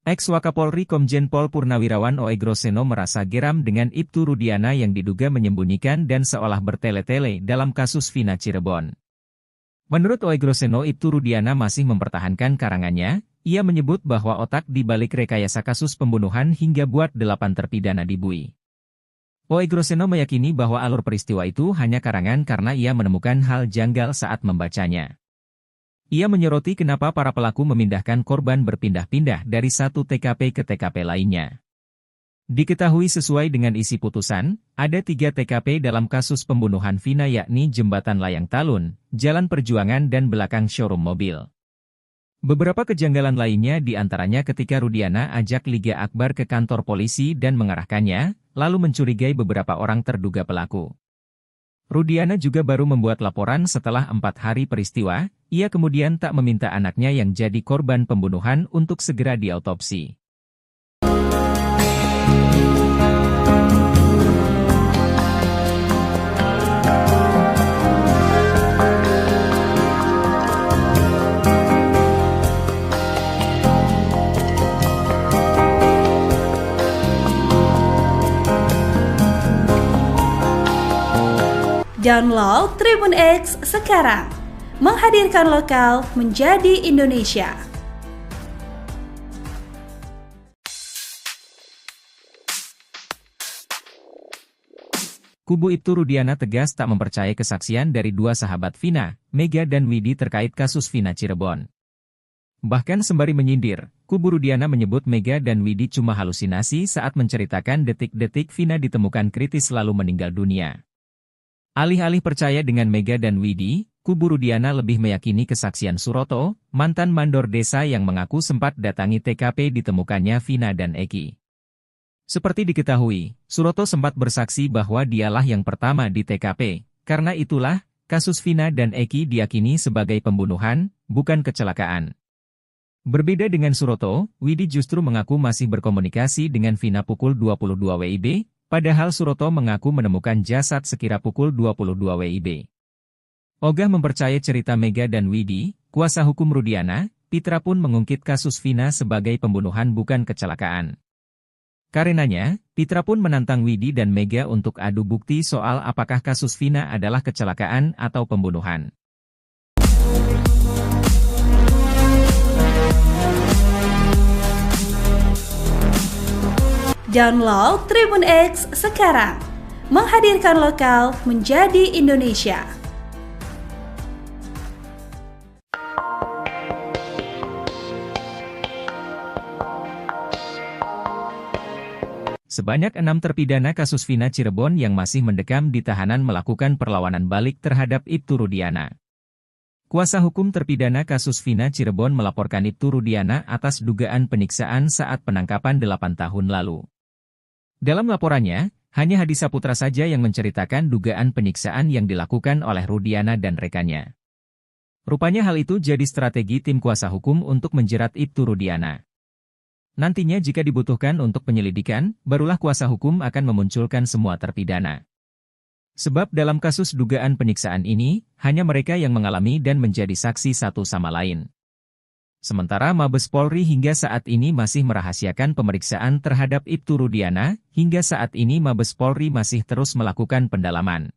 Ex-Wakapolri Komjen Pol Purnawirawan Oegroseno merasa geram dengan Ibtu Rudiana yang diduga menyembunyikan dan seolah bertele-tele dalam kasus Vina Cirebon. Menurut Oegroseno, Ibtu Rudiana masih mempertahankan karangannya. Ia menyebut bahwa otak di balik rekayasa kasus pembunuhan hingga buat 8 terpidana dibui. Oegroseno meyakini bahwa alur peristiwa itu hanya karangan karena ia menemukan hal janggal saat membacanya. Ia menyoroti kenapa para pelaku memindahkan korban berpindah-pindah dari satu TKP ke TKP lainnya. Diketahui sesuai dengan isi putusan, ada 3 TKP dalam kasus pembunuhan Vina, yakni Jembatan Layang Talun, Jalan Perjuangan dan belakang showroom mobil. Beberapa kejanggalan lainnya diantaranya ketika Rudiana ajak Liga Akbar ke kantor polisi dan mengarahkannya, lalu mencurigai beberapa orang terduga pelaku. Rudiana juga baru membuat laporan setelah 4 hari peristiwa. Ia kemudian tak meminta anaknya yang jadi korban pembunuhan untuk segera diautopsi. Download Tribun X sekarang, menghadirkan lokal menjadi Indonesia. Kubu Ibtu Rudiana tegas tak mempercayai kesaksian dari 2 sahabat Vina, Mega dan Widi terkait kasus Vina Cirebon. Bahkan sembari menyindir, kubu Rudiana menyebut Mega dan Widi cuma halusinasi saat menceritakan detik-detik Vina ditemukan kritis lalu meninggal dunia. Alih-alih percaya dengan Mega dan Widi, kubu Rudiana lebih meyakini kesaksian Suroto, mantan mandor desa yang mengaku sempat datangi TKP ditemukannya Vina dan Eki. Seperti diketahui, Suroto sempat bersaksi bahwa dialah yang pertama di TKP, karena itulah, kasus Vina dan Eki diyakini sebagai pembunuhan, bukan kecelakaan. Berbeda dengan Suroto, Widi justru mengaku masih berkomunikasi dengan Vina pukul 22 WIB, padahal Suroto mengaku menemukan jasad sekira pukul 22 WIB. Ogah mempercayai cerita Mega dan Widi, kuasa hukum Rudiana, Pitra pun mengungkit kasus Vina sebagai pembunuhan bukan kecelakaan. Karenanya, Pitra pun menantang Widi dan Mega untuk adu bukti soal apakah kasus Vina adalah kecelakaan atau pembunuhan. Download Tribun X sekarang, menghadirkan lokal menjadi Indonesia. Sebanyak 6 terpidana kasus Vina Cirebon yang masih mendekam di tahanan melakukan perlawanan balik terhadap Ibtu Rudiana. Kuasa hukum terpidana kasus Vina Cirebon melaporkan Ibtu Rudiana atas dugaan penyiksaan saat penangkapan 8 tahun lalu. Dalam laporannya, hanya Hadi Saputra saja yang menceritakan dugaan penyiksaan yang dilakukan oleh Rudiana dan rekannya. Rupanya hal itu jadi strategi tim kuasa hukum untuk menjerat Ibtu Rudiana. Nantinya jika dibutuhkan untuk penyelidikan, barulah kuasa hukum akan memunculkan semua terpidana. Sebab dalam kasus dugaan penyiksaan ini, hanya mereka yang mengalami dan menjadi saksi satu sama lain. Sementara Mabes Polri hingga saat ini masih merahasiakan pemeriksaan terhadap Ibtu Rudiana, hingga saat ini Mabes Polri masih terus melakukan pendalaman.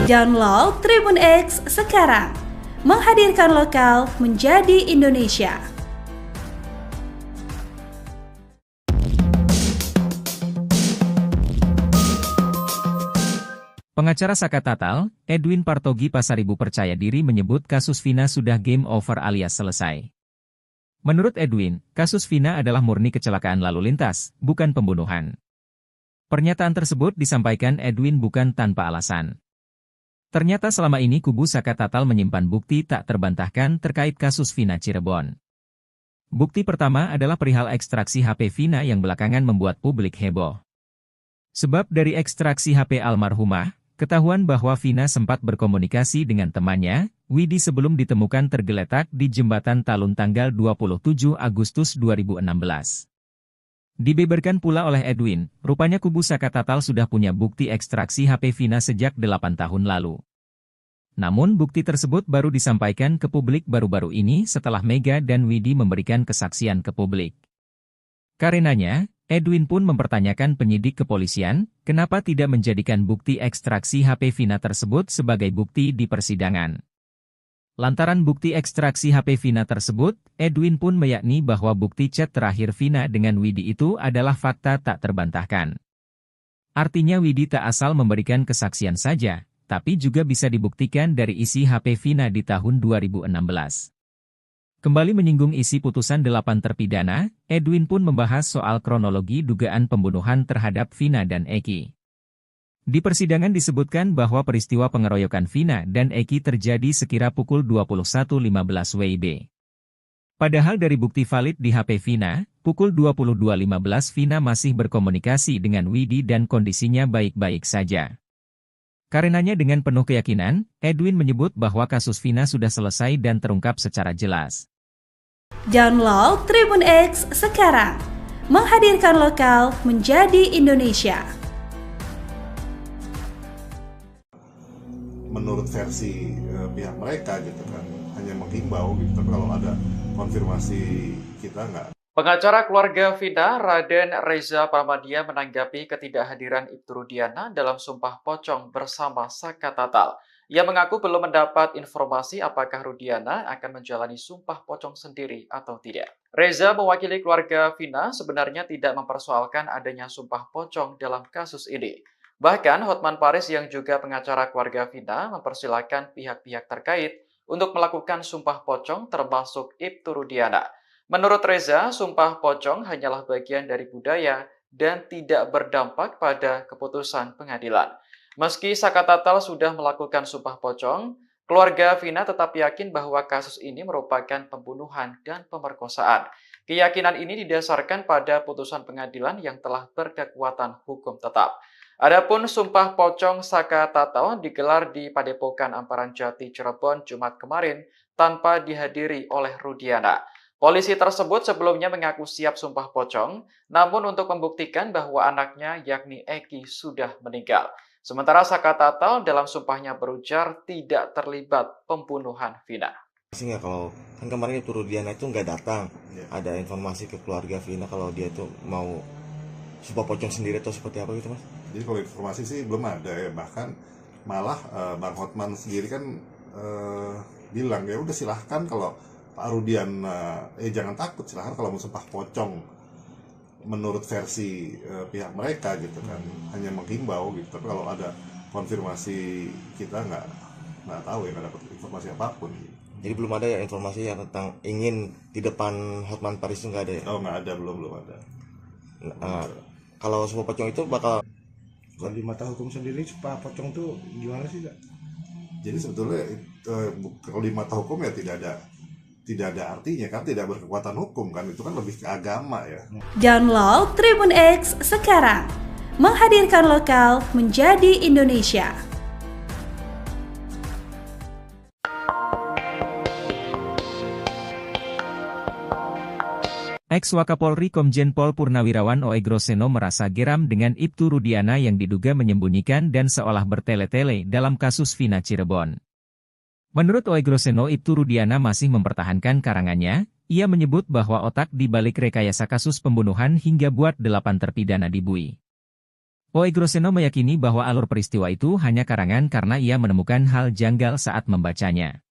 Download Tribun X sekarang, menghadirkan lokal menjadi Indonesia. Pengacara Saka Tatal, Edwin Partogi Pasaribu percaya diri menyebut kasus Vina sudah game over alias selesai. Menurut Edwin, kasus Vina adalah murni kecelakaan lalu lintas, bukan pembunuhan. Pernyataan tersebut disampaikan Edwin bukan tanpa alasan. Ternyata selama ini kubu Saka Tatal menyimpan bukti tak terbantahkan terkait kasus Vina Cirebon. Bukti pertama adalah perihal ekstraksi HP Vina yang belakangan membuat publik heboh. Sebab dari ekstraksi HP almarhumah, ketahuan bahwa Vina sempat berkomunikasi dengan temannya, Widi sebelum ditemukan tergeletak di jembatan Talun tanggal 27 Agustus 2016. Dibeberkan pula oleh Edwin, rupanya kubu Saka Tatal sudah punya bukti ekstraksi HP Vina sejak 8 tahun lalu. Namun bukti tersebut baru disampaikan ke publik baru-baru ini setelah Mega dan Widi memberikan kesaksian ke publik. Karenanya, Edwin pun mempertanyakan penyidik kepolisian, kenapa tidak menjadikan bukti ekstraksi HP Vina tersebut sebagai bukti di persidangan. Lantaran bukti ekstraksi HP Vina tersebut, Edwin pun meyakini bahwa bukti chat terakhir Vina dengan Widi itu adalah fakta tak terbantahkan. Artinya Widi tak asal memberikan kesaksian saja, tapi juga bisa dibuktikan dari isi HP Vina di tahun 2016. Kembali menyinggung isi putusan 8 terpidana, Edwin pun membahas soal kronologi dugaan pembunuhan terhadap Vina dan Eki. Di persidangan disebutkan bahwa peristiwa pengeroyokan Vina dan Eki terjadi sekira pukul 21.15 WIB. Padahal dari bukti valid di HP Vina, pukul 22.15 Vina masih berkomunikasi dengan Widi dan kondisinya baik-baik saja. Karenanya dengan penuh keyakinan, Edwin menyebut bahwa kasus Vina sudah selesai dan terungkap secara jelas. Download Tribun X sekarang, menghadirkan lokal menjadi Indonesia. Menurut versi pihak mereka gitu kan, hanya menghimbau gitu, tapi kalau ada konfirmasi kita nggak. Pengacara keluarga Vina, Raden Reza Pramadia menanggapi ketidakhadiran Ibtu Rudiana dalam sumpah pocong bersama Saka Tatal. Ia mengaku belum mendapat informasi apakah Rudiana akan menjalani sumpah pocong sendiri atau tidak. Reza mewakili keluarga Vina sebenarnya tidak mempersoalkan adanya sumpah pocong dalam kasus ini. Bahkan Hotman Paris yang juga pengacara keluarga Vina mempersilahkan pihak-pihak terkait untuk melakukan sumpah pocong termasuk Ibtu Rudiana. Menurut Reza, sumpah pocong hanyalah bagian dari budaya dan tidak berdampak pada keputusan pengadilan. Meski Saka Tatal sudah melakukan sumpah pocong, keluarga Vina tetap yakin bahwa kasus ini merupakan pembunuhan dan pemerkosaan. Keyakinan ini didasarkan pada putusan pengadilan yang telah berkekuatan hukum tetap. Adapun sumpah pocong Saka Tatal digelar di Padepokan Amparan Jati, Cirebon, Jumat kemarin tanpa dihadiri oleh Rudiana. Polisi tersebut sebelumnya mengaku siap sumpah pocong, namun untuk membuktikan bahwa anaknya yakni Eki sudah meninggal. Sementara Saka Tatal dalam sumpahnya berujar tidak terlibat pembunuhan Vina. Nggak, kalau kan kemarin itu Rudiana itu nggak datang, ada informasi ke keluarga Vina kalau dia itu mau sumpah pocong sendiri atau seperti apa gitu mas? Jadi kalau informasi sih belum ada ya, bahkan malah Bang Hotman sendiri kan bilang ya udah silahkan kalau Pak Rudiana, jangan takut, silahkan kalau mau sumpah pocong menurut versi pihak mereka gitu kan, hanya menghimbau gitu, tapi kalau ada konfirmasi kita nggak tahu ya, nggak dapat informasi apapun. Jadi belum ada ya informasi yang tentang ingin di depan Hotman Paris itu nggak ada ya? Oh nggak ada, belum ada. Kalau sumpah pocong itu bakal kalau di mata hukum sendiri sumpah pocong tuh gimana sih Kak? Jadi sebetulnya kalau di mata hukum ya tidak ada artinya kan, tidak berkekuatan hukum kan, itu kan lebih ke agama ya. Download Tribun X sekarang, menghadirkan lokal menjadi Indonesia. Ex-Wakapolri Komjen Pol Purnawirawan Oegroseno merasa geram dengan Ibtu Rudiana yang diduga menyembunyikan dan seolah bertele-tele dalam kasus Vina Cirebon. Menurut Oegroseno, Ibtu Rudiana masih mempertahankan karangannya. Ia menyebut bahwa otak di balik rekayasa kasus pembunuhan hingga buat 8 terpidana dibui. Oegroseno meyakini bahwa alur peristiwa itu hanya karangan karena ia menemukan hal janggal saat membacanya.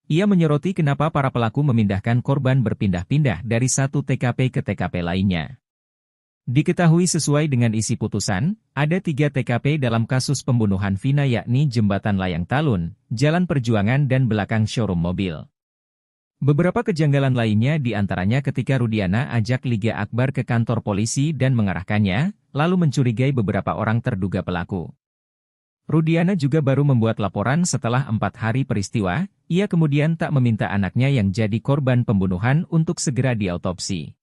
Ia menyoroti kenapa para pelaku memindahkan korban berpindah-pindah dari satu TKP ke TKP lainnya. Diketahui sesuai dengan isi putusan, ada 3 TKP dalam kasus pembunuhan Vina, yakni Jembatan Layang Talun, Jalan Perjuangan dan belakang showroom mobil. Beberapa kejanggalan lainnya diantaranya ketika Rudiana ajak Liga Akbar ke kantor polisi dan mengarahkannya, lalu mencurigai beberapa orang terduga pelaku. Rudiana juga baru membuat laporan setelah 4 hari peristiwa. Ia kemudian tak meminta anaknya yang jadi korban pembunuhan untuk segera diautopsi.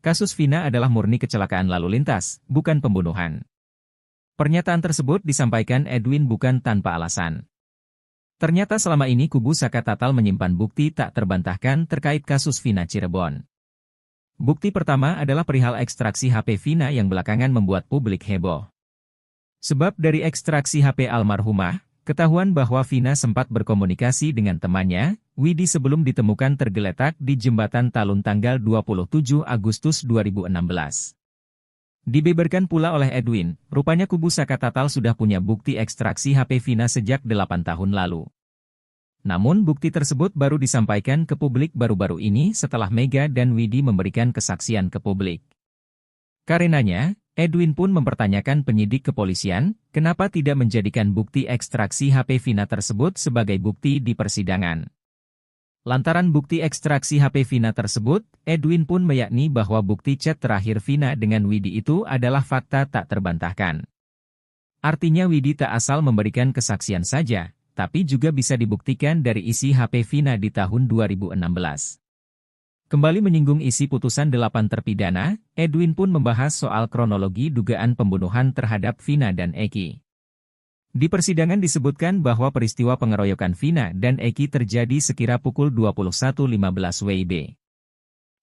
Kasus Vina adalah murni kecelakaan lalu lintas, bukan pembunuhan. Pernyataan tersebut disampaikan Edwin bukan tanpa alasan. Ternyata selama ini kubu Saka Tatal menyimpan bukti tak terbantahkan terkait kasus Vina Cirebon. Bukti pertama adalah perihal ekstraksi HP Vina yang belakangan membuat publik heboh. Sebab dari ekstraksi HP almarhumah, ketahuan bahwa Vina sempat berkomunikasi dengan temannya, Widi sebelum ditemukan tergeletak di Jembatan Talun tanggal 27 Agustus 2016. Dibeberkan pula oleh Edwin, rupanya kubu Saka Tatal sudah punya bukti ekstraksi HP Vina sejak 8 tahun lalu. Namun bukti tersebut baru disampaikan ke publik baru-baru ini setelah Mega dan Widi memberikan kesaksian ke publik. Karenanya, Edwin pun mempertanyakan penyidik kepolisian, kenapa tidak menjadikan bukti ekstraksi HP Vina tersebut sebagai bukti di persidangan. Lantaran bukti ekstraksi HP Vina tersebut, Edwin pun meyakini bahwa bukti chat terakhir Vina dengan Widi itu adalah fakta tak terbantahkan. Artinya Widi tak asal memberikan kesaksian saja, tapi juga bisa dibuktikan dari isi HP Vina di tahun 2016. Kembali menyinggung isi putusan 8 terpidana, Edwin pun membahas soal kronologi dugaan pembunuhan terhadap Vina dan Eki. Di persidangan disebutkan bahwa peristiwa pengeroyokan Vina dan Eki terjadi sekira pukul 21.15 WIB.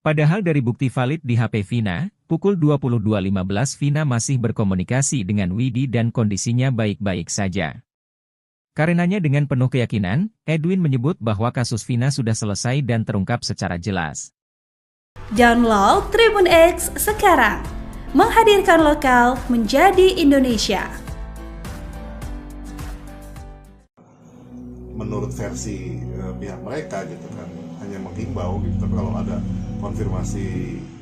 Padahal dari bukti valid di HP Vina, pukul 22.15 Vina masih berkomunikasi dengan Widi dan kondisinya baik-baik saja. Karenanya dengan penuh keyakinan, Edwin menyebut bahwa kasus Vina sudah selesai dan terungkap secara jelas. Download Tribun X sekarang, menghadirkan lokal menjadi Indonesia. Menurut versi pihak mereka gitu kan, hanya menghimbau gitu, tapi kalau ada konfirmasi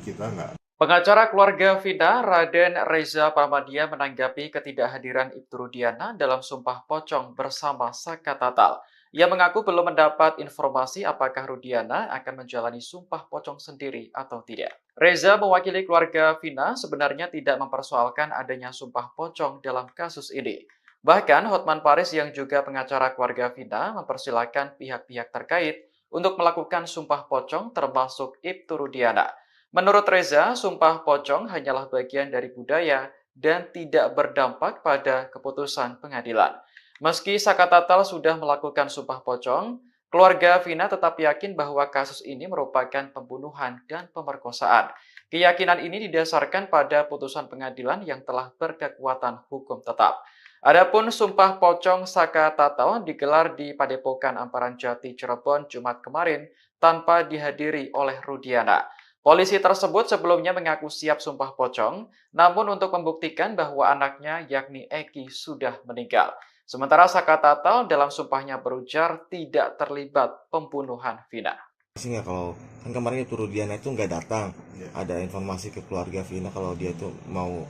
kita nggak. Pengacara keluarga Vina, Raden Reza Paramadia menanggapi ketidakhadiran Ibtu Rudiana dalam Sumpah Pocong bersama Saka Tatal. Ia mengaku belum mendapat informasi apakah Rudiana akan menjalani Sumpah Pocong sendiri atau tidak. Reza mewakili keluarga Vina sebenarnya tidak mempersoalkan adanya Sumpah Pocong dalam kasus ini. Bahkan Hotman Paris yang juga pengacara keluarga Vina mempersilahkan pihak-pihak terkait untuk melakukan Sumpah Pocong termasuk Ibtu Rudiana. Menurut Reza, Sumpah Pocong hanyalah bagian dari budaya dan tidak berdampak pada keputusan pengadilan. Meski Saka Tatal sudah melakukan Sumpah Pocong, keluarga Vina tetap yakin bahwa kasus ini merupakan pembunuhan dan pemerkosaan. Keyakinan ini didasarkan pada putusan pengadilan yang telah berkekuatan hukum tetap. Adapun Sumpah Pocong Saka Tatal digelar di Padepokan Amparan Jati, Cirebon, Jumat kemarin tanpa dihadiri oleh Rudiana. Polisi tersebut sebelumnya mengaku siap Sumpah Pocong, namun untuk membuktikan bahwa anaknya yakni Eki sudah meninggal. Sementara Saka Tatal dalam sumpahnya berujar tidak terlibat pembunuhan Vina. Nggak, kalau kan kemarin itu Rudiana itu nggak datang, ada informasi ke keluarga Vina kalau dia itu mau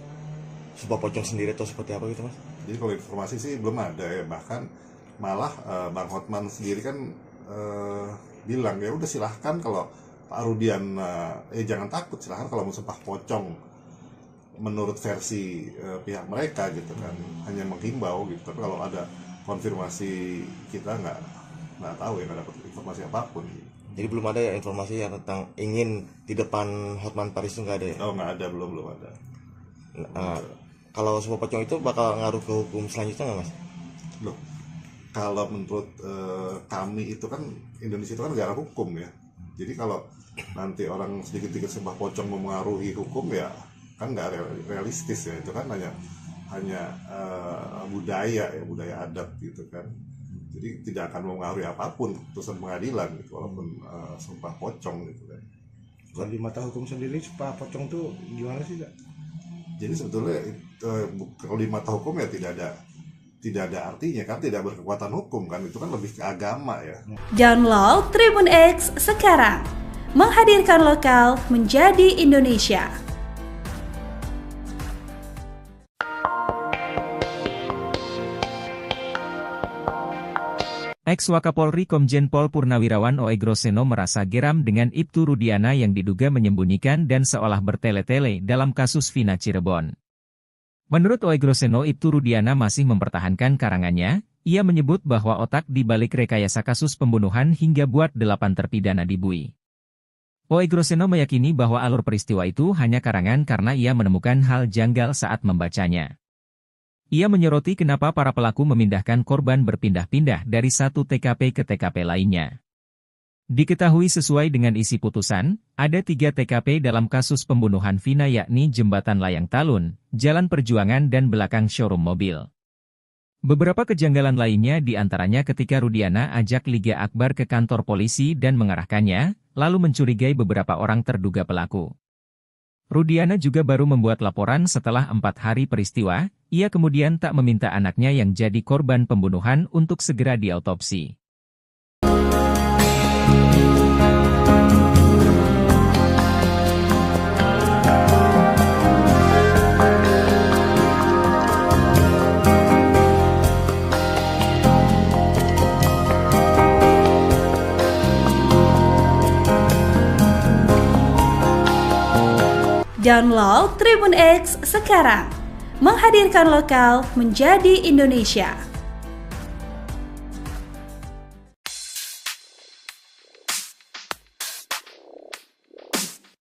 Sumpah Pocong sendiri atau seperti apa gitu mas? Jadi kalau informasi sih belum ada ya, bahkan malah Bang Hotman sendiri kan bilang ya udah silahkan kalau Pak Rudian jangan takut, silahkan kalau mau Sumpah Pocong menurut versi pihak mereka gitu kan, hanya menghimbau gitu, tapi kalau ada konfirmasi kita nggak tahu ya, nggak dapat informasi apapun. Jadi belum ada ya informasi yang tentang ingin di depan Hotman Paris itu nggak ada ya? Oh nggak ada, belum ada. Kalau Sumpah Pocong itu bakal ngaruh ke hukum selanjutnya nggak mas? Loh, kalau menurut kami itu kan Indonesia itu kan negara hukum ya. Jadi kalau nanti orang sedikit-sedikit Sumpah Pocong memengaruhi hukum ya kan nggak realistis ya, itu kan hanya budaya adat gitu kan. Jadi tidak akan mempengaruhi apapun putusan pengadilan gitu, walaupun Sumpah Pocong gitu kan. Kalau di mata hukum sendiri Sumpah Pocong tuh gimana sih Kak? Jadi sebetulnya kalau di mata hukum ya tidak ada artinya kan, tidak berkekuatan hukum kan, itu kan lebih ke agama ya. Download Tribun X sekarang, menghadirkan lokal menjadi Indonesia. Ex-Wakapolri Komjen Pol Purnawirawan Oegroseno merasa geram dengan Ibtu Rudiana yang diduga menyembunyikan dan seolah bertele-tele dalam kasus Vina Cirebon. Menurut Oegroseno, Ibtu Rudiana masih mempertahankan karangannya. Ia menyebut bahwa otak di balik rekayasa kasus pembunuhan hingga buat 8 terpidana dibui. Oegroseno meyakini bahwa alur peristiwa itu hanya karangan karena ia menemukan hal janggal saat membacanya. Ia menyoroti kenapa para pelaku memindahkan korban berpindah-pindah dari satu TKP ke TKP lainnya. Diketahui sesuai dengan isi putusan, ada 3 TKP dalam kasus pembunuhan Vina, yakni Jembatan Layang Talun, Jalan Perjuangan dan belakang showroom mobil. Beberapa kejanggalan lainnya diantaranya ketika Rudiana ajak Liga Akbar ke kantor polisi dan mengarahkannya, lalu mencurigai beberapa orang terduga pelaku. Rudiana juga baru membuat laporan setelah 4 hari peristiwa. Ia kemudian tak meminta anaknya yang jadi korban pembunuhan untuk segera diautopsi. Download Tribun X sekarang, menghadirkan lokal menjadi Indonesia.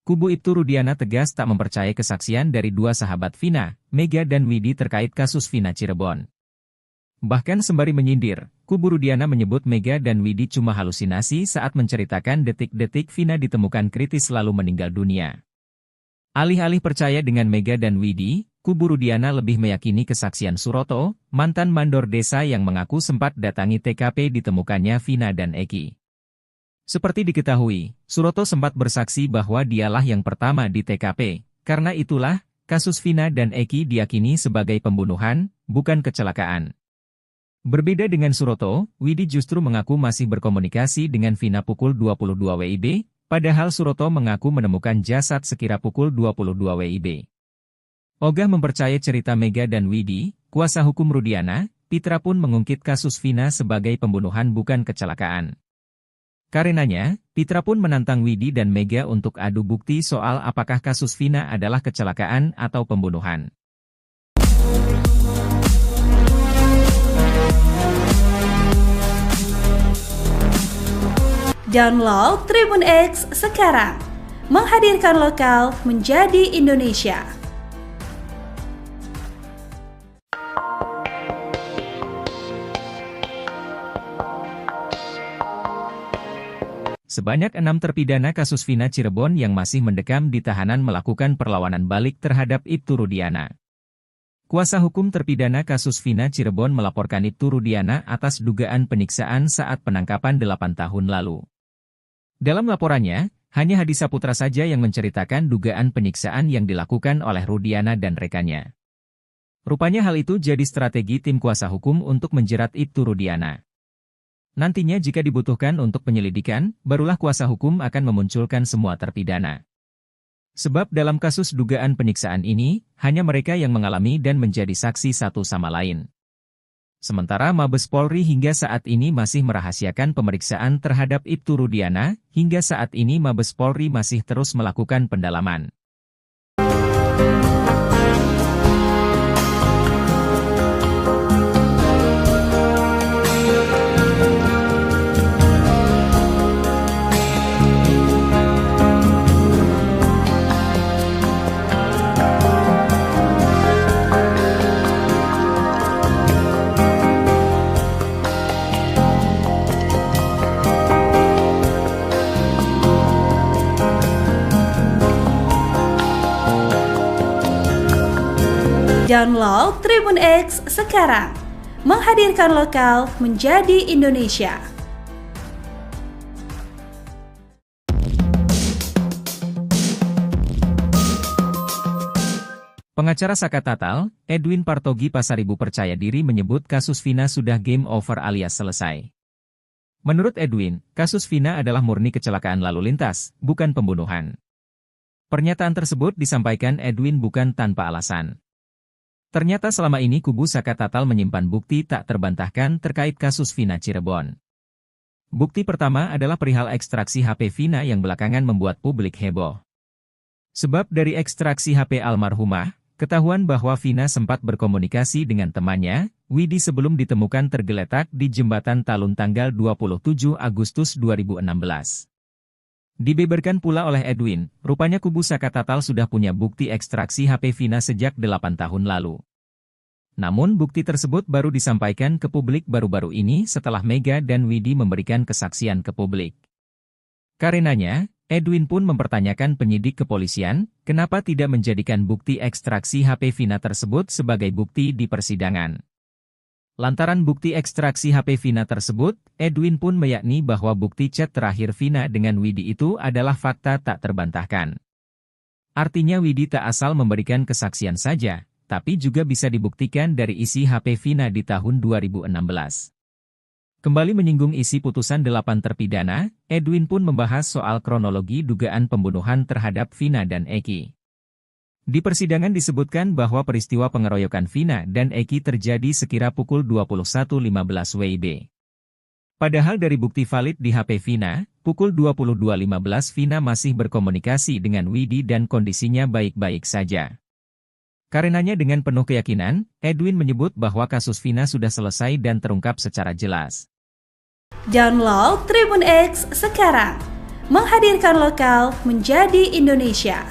Kubu Ibtu Rudiana tegas tak mempercayai kesaksian dari 2 sahabat Vina, Mega dan Widi terkait kasus Vina Cirebon. Bahkan sembari menyindir, kubu Rudiana menyebut Mega dan Widi cuma halusinasi saat menceritakan detik-detik Vina ditemukan kritis lalu meninggal dunia. Alih-alih percaya dengan Mega dan Widi, kubu Rudiana lebih meyakini kesaksian Suroto, mantan mandor desa yang mengaku sempat datangi TKP ditemukannya Vina dan Eki. Seperti diketahui, Suroto sempat bersaksi bahwa dialah yang pertama di TKP, karena itulah, kasus Vina dan Eki diyakini sebagai pembunuhan, bukan kecelakaan. Berbeda dengan Suroto, Widi justru mengaku masih berkomunikasi dengan Vina pukul 22 WIB, padahal Suroto mengaku menemukan jasad sekira pukul 22 WIB. Ogah mempercayai cerita Mega dan Widi, kuasa hukum Rudiana, Pitra pun mengungkit kasus Vina sebagai pembunuhan bukan kecelakaan. Karenanya, Pitra pun menantang Widi dan Mega untuk adu bukti soal apakah kasus Vina adalah kecelakaan atau pembunuhan. Download Tribun X sekarang, menghadirkan lokal menjadi Indonesia. Sebanyak 6 terpidana kasus Vina Cirebon yang masih mendekam di tahanan melakukan perlawanan balik terhadap Ibtu Rudiana. Kuasa hukum terpidana kasus Vina Cirebon melaporkan Ibtu Rudiana atas dugaan penyiksaan saat penangkapan 8 tahun lalu. Dalam laporannya, hanya Hadi Saputra saja yang menceritakan dugaan penyiksaan yang dilakukan oleh Rudiana dan rekannya. Rupanya hal itu jadi strategi tim kuasa hukum untuk menjerat Ibtu Rudiana. Nantinya jika dibutuhkan untuk penyelidikan, barulah kuasa hukum akan memunculkan semua terpidana. Sebab dalam kasus dugaan penyiksaan ini, hanya mereka yang mengalami dan menjadi saksi satu sama lain. Sementara Mabes Polri hingga saat ini masih merahasiakan pemeriksaan terhadap Ibtu Rudiana, hingga saat ini Mabes Polri masih terus melakukan pendalaman. Download Tribun X sekarang, menghadirkan lokal menjadi Indonesia. Pengacara Saka Tatal, Edwin Partogi Pasaribu percaya diri menyebut kasus Vina sudah game over alias selesai. Menurut Edwin, kasus Vina adalah murni kecelakaan lalu lintas, bukan pembunuhan. Pernyataan tersebut disampaikan Edwin bukan tanpa alasan. Ternyata selama ini kubu Saka Tatal menyimpan bukti tak terbantahkan terkait kasus Vina Cirebon. Bukti pertama adalah perihal ekstraksi HP Vina yang belakangan membuat publik heboh. Sebab dari ekstraksi HP almarhumah, ketahuan bahwa Vina sempat berkomunikasi dengan temannya, Widi sebelum ditemukan tergeletak di Jembatan Talun tanggal 27 Agustus 2016. Dibeberkan pula oleh Edwin, rupanya kubu Saka Tatal sudah punya bukti ekstraksi HP Vina sejak 8 tahun lalu. Namun bukti tersebut baru disampaikan ke publik baru-baru ini setelah Mega dan Widi memberikan kesaksian ke publik. Karenanya, Edwin pun mempertanyakan penyidik kepolisian, kenapa tidak menjadikan bukti ekstraksi HP Vina tersebut sebagai bukti di persidangan. Lantaran bukti ekstraksi HP Vina tersebut, Edwin pun meyakini bahwa bukti chat terakhir Vina dengan Widi itu adalah fakta tak terbantahkan. Artinya Widi tak asal memberikan kesaksian saja, tapi juga bisa dibuktikan dari isi HP Vina di tahun 2016. Kembali menyinggung isi putusan 8 terpidana, Edwin pun membahas soal kronologi dugaan pembunuhan terhadap Vina dan Eki. Di persidangan disebutkan bahwa peristiwa pengeroyokan Vina dan Eki terjadi sekira pukul 21.15 WIB. Padahal dari bukti valid di HP Vina, pukul 22.15 Vina masih berkomunikasi dengan Widi dan kondisinya baik-baik saja. Karenanya dengan penuh keyakinan, Edwin menyebut bahwa kasus Vina sudah selesai dan terungkap secara jelas. Download Tribun X sekarang, menghadirkan lokal menjadi Indonesia.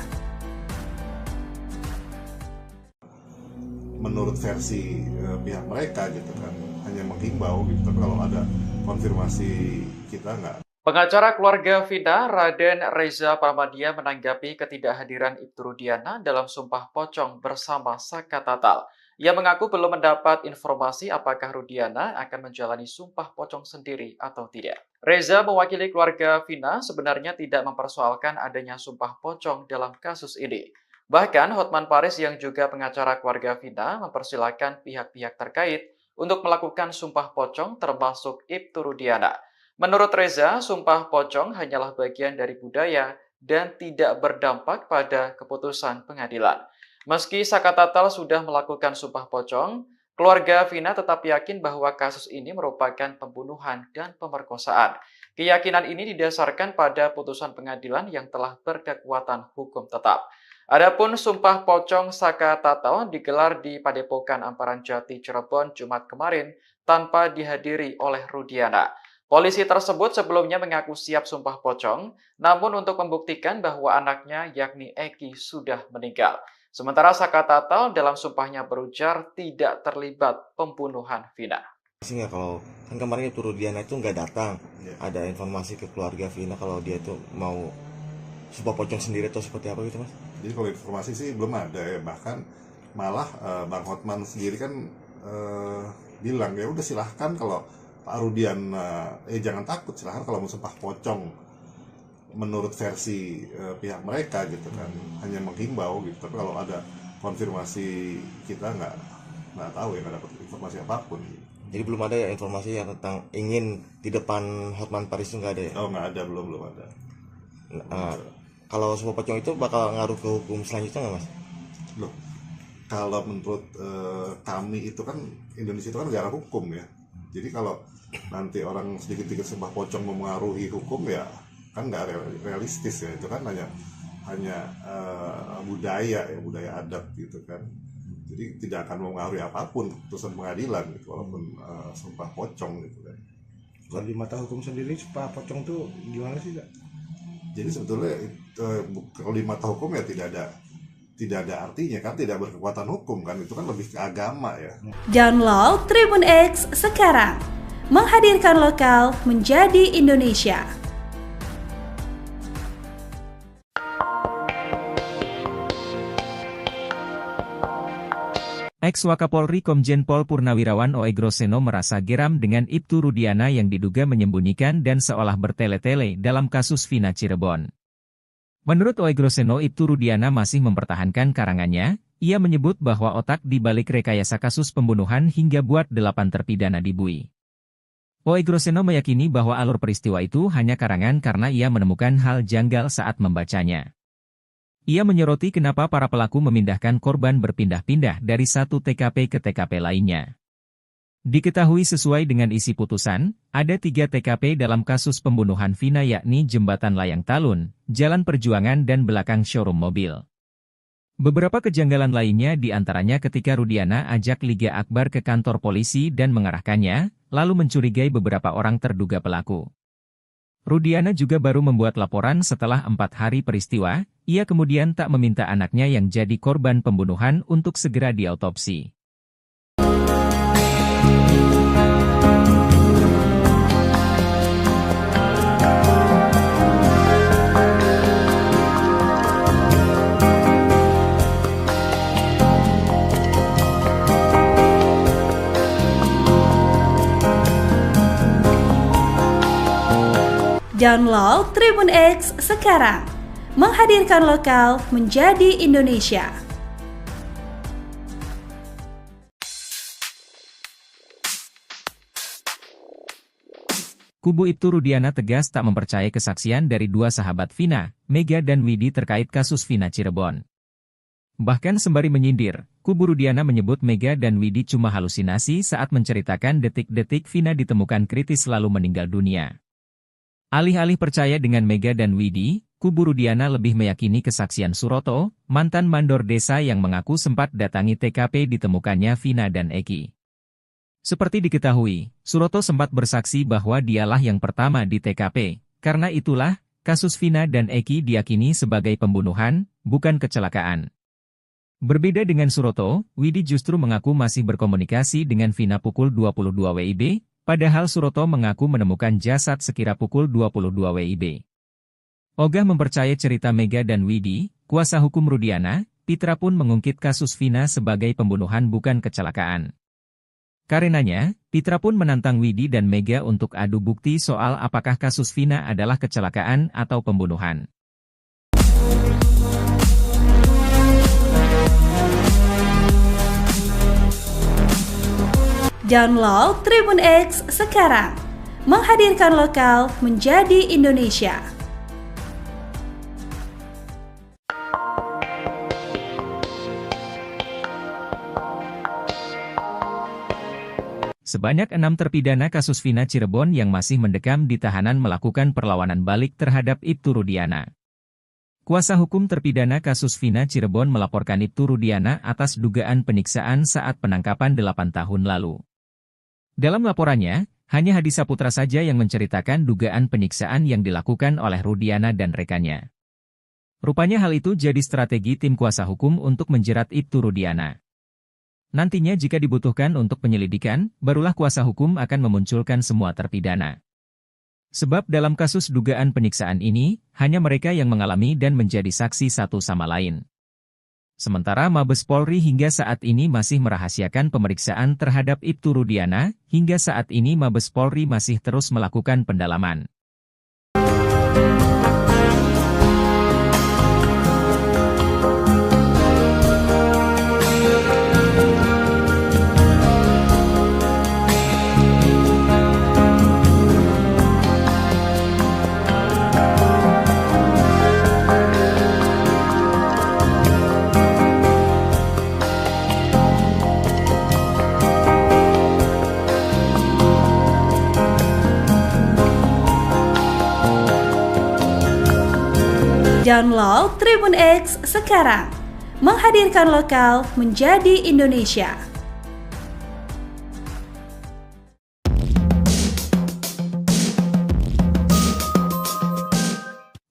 Menurut versi pihak mereka gitu kan, hanya menghimbau gitu, tapi kalau ada konfirmasi kita nggak. Pengacara keluarga Vina, Raden Reza Paramadia menanggapi ketidakhadiran Ibtu Rudiana dalam sumpah pocong bersama Saka Tatal. Ia mengaku belum mendapat informasi apakah Rudiana akan menjalani sumpah pocong sendiri atau tidak. Reza mewakili keluarga Vina sebenarnya tidak mempersoalkan adanya sumpah pocong dalam kasus ini. Bahkan Hotman Paris yang juga pengacara keluarga Vina mempersilahkan pihak-pihak terkait untuk melakukan sumpah pocong termasuk Ibtu Rudiana. Menurut Reza, sumpah pocong hanyalah bagian dari budaya dan tidak berdampak pada keputusan pengadilan. Meski Saka Tatal sudah melakukan sumpah pocong, keluarga Vina tetap yakin bahwa kasus ini merupakan pembunuhan dan pemerkosaan. Keyakinan ini didasarkan pada putusan pengadilan yang telah berkekuatan hukum tetap. Adapun sumpah pocong Saka Tatal digelar di Padepokan Amparan Jati Cirebon Jumat kemarin tanpa dihadiri oleh Rudiana. Polisi tersebut sebelumnya mengaku siap sumpah pocong, namun untuk membuktikan bahwa anaknya yakni Eki sudah meninggal. Sementara Saka Tatal dalam sumpahnya berujar tidak terlibat pembunuhan Vina. Nggak, kalau kan kemarin itu Rudiana itu nggak datang, ada informasi ke keluarga Vina kalau dia itu mau sumpah pocong sendiri atau seperti apa gitu mas? Jadi kalau informasi sih belum ada ya, bahkan malah Bang Hotman sendiri kan bilang ya udah silahkan kalau Pak Rudian jangan takut, silahkan kalau mau sumpah pocong menurut versi pihak mereka gitu kan, hanya menghimbau gitu, tapi kalau ada konfirmasi kita nggak tahu ya, nggak dapat informasi apapun. Jadi belum ada ya informasi yang tentang ingin di depan Hotman Paris itu nggak ada ya? Oh nggak ada, belum ada. Kalau sumpah pocong itu bakal ngaruh ke hukum selanjutnya nggak mas? Loh, kalau menurut kami itu kan Indonesia itu kan negara hukum ya. Jadi kalau nanti orang sedikit-sedikit sumpah pocong memengaruhi hukum ya kan nggak realistis ya, itu kan hanya budaya adat gitu kan. Jadi tidak akan mempengaruhi apapun putusan pengadilan gitu, walaupun sumpah pocong gitu kan. Kalau di mata hukum sendiri sumpah pocong tuh gimana sih Kak? Jadi sebetulnya kalau di mata hukum ya tidak ada artinya kan, tidak berkekuatan hukum kan, itu kan lebih ke agama ya. Download Tribun X sekarang, menghadirkan lokal menjadi Indonesia. Ex-Wakapolri Komjen Pol Purnawirawan Oegroseno merasa geram dengan Ibtu Rudiana yang diduga menyembunyikan dan seolah bertele-tele dalam kasus Vina Cirebon. Menurut Oegroseno, Ibtu Rudiana masih mempertahankan karangannya. Ia menyebut bahwa otak di balik rekayasa kasus pembunuhan hingga buat 8 terpidana dibui. Oegroseno meyakini bahwa alur peristiwa itu hanya karangan karena ia menemukan hal janggal saat membacanya. Ia menyoroti kenapa para pelaku memindahkan korban berpindah-pindah dari satu TKP ke TKP lainnya. Diketahui sesuai dengan isi putusan, ada 3 TKP dalam kasus pembunuhan Vina yakni Jembatan Layang Talun, Jalan Perjuangan dan belakang showroom mobil. Beberapa kejanggalan lainnya diantaranya ketika Rudiana ajak Liga Akbar ke kantor polisi dan mengarahkannya, lalu mencurigai beberapa orang terduga pelaku. Rudiana juga baru membuat laporan setelah 4 hari peristiwa, ia kemudian tak meminta anaknya yang jadi korban pembunuhan untuk segera diautopsi. Download Tribun X sekarang, menghadirkan lokal menjadi Indonesia. Kubu Ibtu Rudiana tegas tak mempercayai kesaksian dari 2 sahabat Vina, Mega dan Widi terkait kasus Vina Cirebon. Bahkan sembari menyindir, kubu Rudiana menyebut Mega dan Widi cuma halusinasi saat menceritakan detik-detik Vina ditemukan kritis lalu meninggal dunia. Alih-alih percaya dengan Mega dan Widi, kubu Rudiana lebih meyakini kesaksian Suroto, mantan mandor desa yang mengaku sempat datangi TKP ditemukannya Vina dan Eki. Seperti diketahui, Suroto sempat bersaksi bahwa dialah yang pertama di TKP, karena itulah, kasus Vina dan Eki diyakini sebagai pembunuhan, bukan kecelakaan. Berbeda dengan Suroto, Widi justru mengaku masih berkomunikasi dengan Vina pukul 22 WIB, padahal Suroto mengaku menemukan jasad sekira pukul 22 WIB. Ogah mempercayai cerita Mega dan Widi, kuasa hukum Rudiana, Pitra pun mengungkit kasus Vina sebagai pembunuhan bukan kecelakaan. Karenanya, Pitra pun menantang Widi dan Mega untuk adu bukti soal apakah kasus Vina adalah kecelakaan atau pembunuhan. Download Tribun X sekarang, menghadirkan lokal menjadi Indonesia. Sebanyak 6 terpidana kasus Vina Cirebon yang masih mendekam di tahanan melakukan perlawanan balik terhadap Ibtu Rudiana. Kuasa hukum terpidana kasus Vina Cirebon melaporkan Ibtu Rudiana atas dugaan penyiksaan saat penangkapan 8 tahun lalu. Dalam laporannya, hanya Hadi Saputra saja yang menceritakan dugaan penyiksaan yang dilakukan oleh Rudiana dan rekannya. Rupanya hal itu jadi strategi tim kuasa hukum untuk menjerat Ibtu Rudiana. Nantinya jika dibutuhkan untuk penyelidikan, barulah kuasa hukum akan memunculkan semua terpidana. Sebab dalam kasus dugaan penyiksaan ini, hanya mereka yang mengalami dan menjadi saksi satu sama lain. Sementara Mabes Polri hingga saat ini masih merahasiakan pemeriksaan terhadap Ibtu Rudiana, hingga saat ini Mabes Polri masih terus melakukan pendalaman. Download Tribun X sekarang, menghadirkan lokal menjadi Indonesia.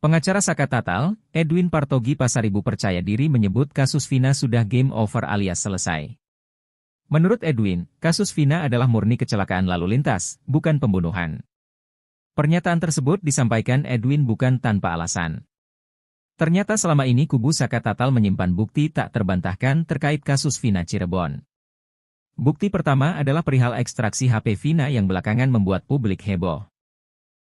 Pengacara Saka Tatal, Edwin Partogi Pasaribu percaya diri menyebut kasus Vina sudah game over alias selesai. Menurut Edwin, kasus Vina adalah murni kecelakaan lalu lintas, bukan pembunuhan. Pernyataan tersebut disampaikan Edwin bukan tanpa alasan. Ternyata selama ini kubu Saka Tatal menyimpan bukti tak terbantahkan terkait kasus Vina Cirebon. Bukti pertama adalah perihal ekstraksi HP Vina yang belakangan membuat publik heboh.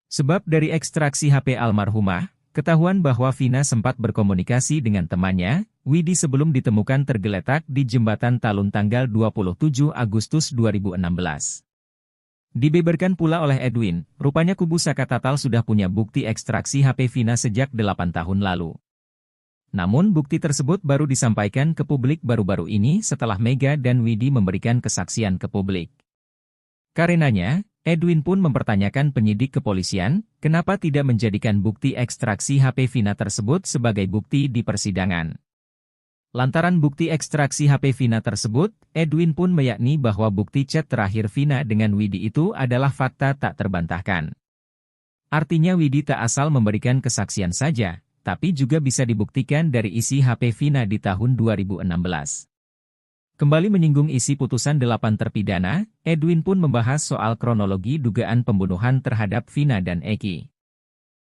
Sebab dari ekstraksi HP almarhumah, ketahuan bahwa Vina sempat berkomunikasi dengan temannya, Widi sebelum ditemukan tergeletak di Jembatan Talun tanggal 27 Agustus 2016. Dibeberkan pula oleh Edwin, rupanya kubu Saka Tatal sudah punya bukti ekstraksi HP Vina sejak 8 tahun lalu. Namun bukti tersebut baru disampaikan ke publik baru-baru ini setelah Mega dan Widi memberikan kesaksian ke publik. Karenanya, Edwin pun mempertanyakan penyidik kepolisian, kenapa tidak menjadikan bukti ekstraksi HP Vina tersebut sebagai bukti di persidangan. Lantaran bukti ekstraksi HP Vina tersebut, Edwin pun meyakini bahwa bukti chat terakhir Vina dengan Widi itu adalah fakta tak terbantahkan. Artinya Widi tak asal memberikan kesaksian saja, tapi juga bisa dibuktikan dari isi HP Vina di tahun 2016. Kembali menyinggung isi putusan 8 terpidana, Edwin pun membahas soal kronologi dugaan pembunuhan terhadap Vina dan Eki.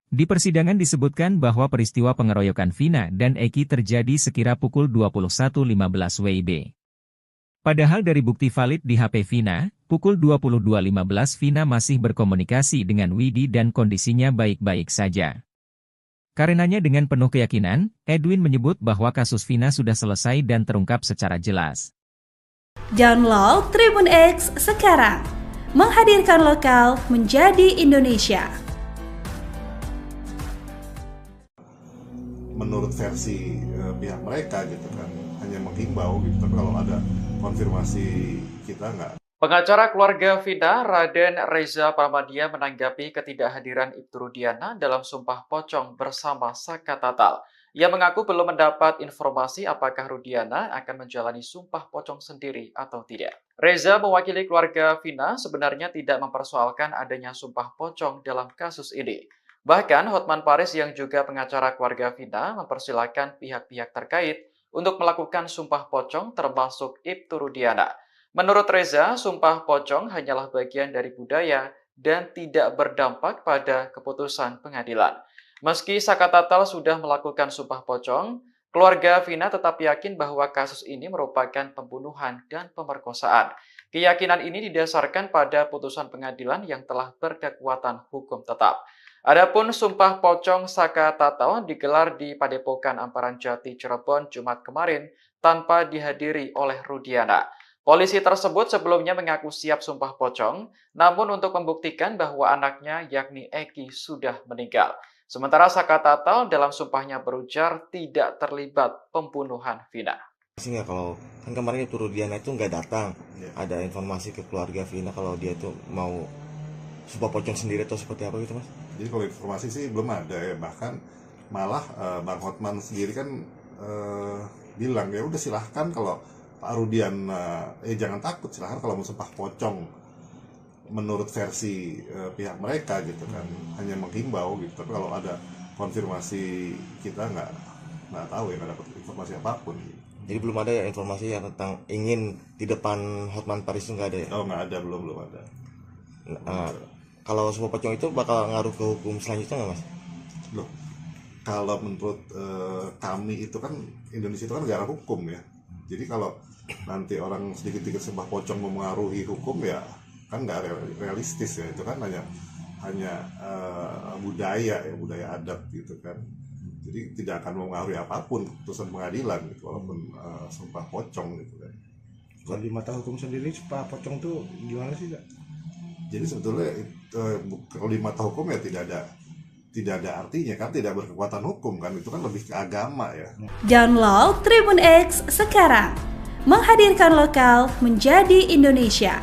Di persidangan disebutkan bahwa peristiwa pengeroyokan Vina dan Eki terjadi sekira pukul 21.15 WIB. Padahal dari bukti valid di HP Vina, pukul 22.15 Vina masih berkomunikasi dengan Widi dan kondisinya baik-baik saja. Karenanya dengan penuh keyakinan, Edwin menyebut bahwa kasus Vina sudah selesai dan terungkap secara jelas. Download Tribun X sekarang, menghadirkan lokal menjadi Indonesia. Menurut versi pihak mereka gitu kan, hanya menghimbau gitu, tapi kalau ada konfirmasi kita nggak. Pengacara keluarga Vina, Raden Reza Pramadia menanggapi ketidakhadiran Ibtu Rudiana dalam sumpah pocong bersama Saka Tatal. Ia mengaku belum mendapat informasi apakah Rudiana akan menjalani sumpah pocong sendiri atau tidak. Reza mewakili keluarga Vina sebenarnya tidak mempersoalkan adanya sumpah pocong dalam kasus ini. Bahkan Hotman Paris yang juga pengacara keluarga Vina mempersilahkan pihak-pihak terkait untuk melakukan sumpah pocong termasuk Ibtu Rudiana. Menurut Reza, sumpah pocong hanyalah bagian dari budaya dan tidak berdampak pada keputusan pengadilan. Meski Saka Tatal sudah melakukan sumpah pocong, keluarga Vina tetap yakin bahwa kasus ini merupakan pembunuhan dan pemerkosaan. Keyakinan ini didasarkan pada putusan pengadilan yang telah berkekuatan hukum tetap. Adapun sumpah pocong Saka Tatal digelar di Padepokan Amparan Jati, Cirebon, Jumat kemarin tanpa dihadiri oleh Rudiana. Polisi tersebut sebelumnya mengaku siap sumpah pocong, namun untuk membuktikan bahwa anaknya yakni Eki sudah meninggal. Sementara Saka Tatal dalam sumpahnya berujar tidak terlibat pembunuhan Vina. Nggak, kalau kan kemarin itu Rudiana itu nggak datang, ada informasi ke keluarga Vina kalau dia itu mau sumpah pocong sendiri atau seperti apa gitu mas? Jadi kalau informasi sih belum ada ya, bahkan malah Bang Hotman sendiri kan bilang ya udah silahkan kalau Pak Rudian jangan takut, silahkan kalau mau sumpah pocong menurut versi pihak mereka gitu kan, hanya menghimbau gitu, tapi kalau ada konfirmasi kita nggak tahu ya, nggak dapat informasi apapun gitu. Jadi belum ada ya informasi yang tentang ingin di depan Hotman Paris itu nggak ada ya? Oh nggak ada, belum ada. Kalau sumpah pocong itu bakal ngaruh ke hukum selanjutnya nggak mas? Loh, kalau menurut kami itu kan Indonesia itu kan negara hukum ya. Jadi kalau nanti orang sedikit-sedikit sumpah pocong memengaruhi hukum ya kan nggak realistis ya, itu kan hanya budaya adat gitu kan. Jadi tidak akan mempengaruhi apapun keputusan pengadilan gitu, walaupun sumpah pocong gitu kan. Kalau di mata hukum sendiri sumpah pocong tuh gimana sih Kak? Jadi sebetulnya kalau di mata hukum ya tidak ada artinya kan, tidak berkekuatan hukum kan, itu kan lebih ke agama ya. Download Tribun X sekarang, menghadirkan lokal menjadi Indonesia.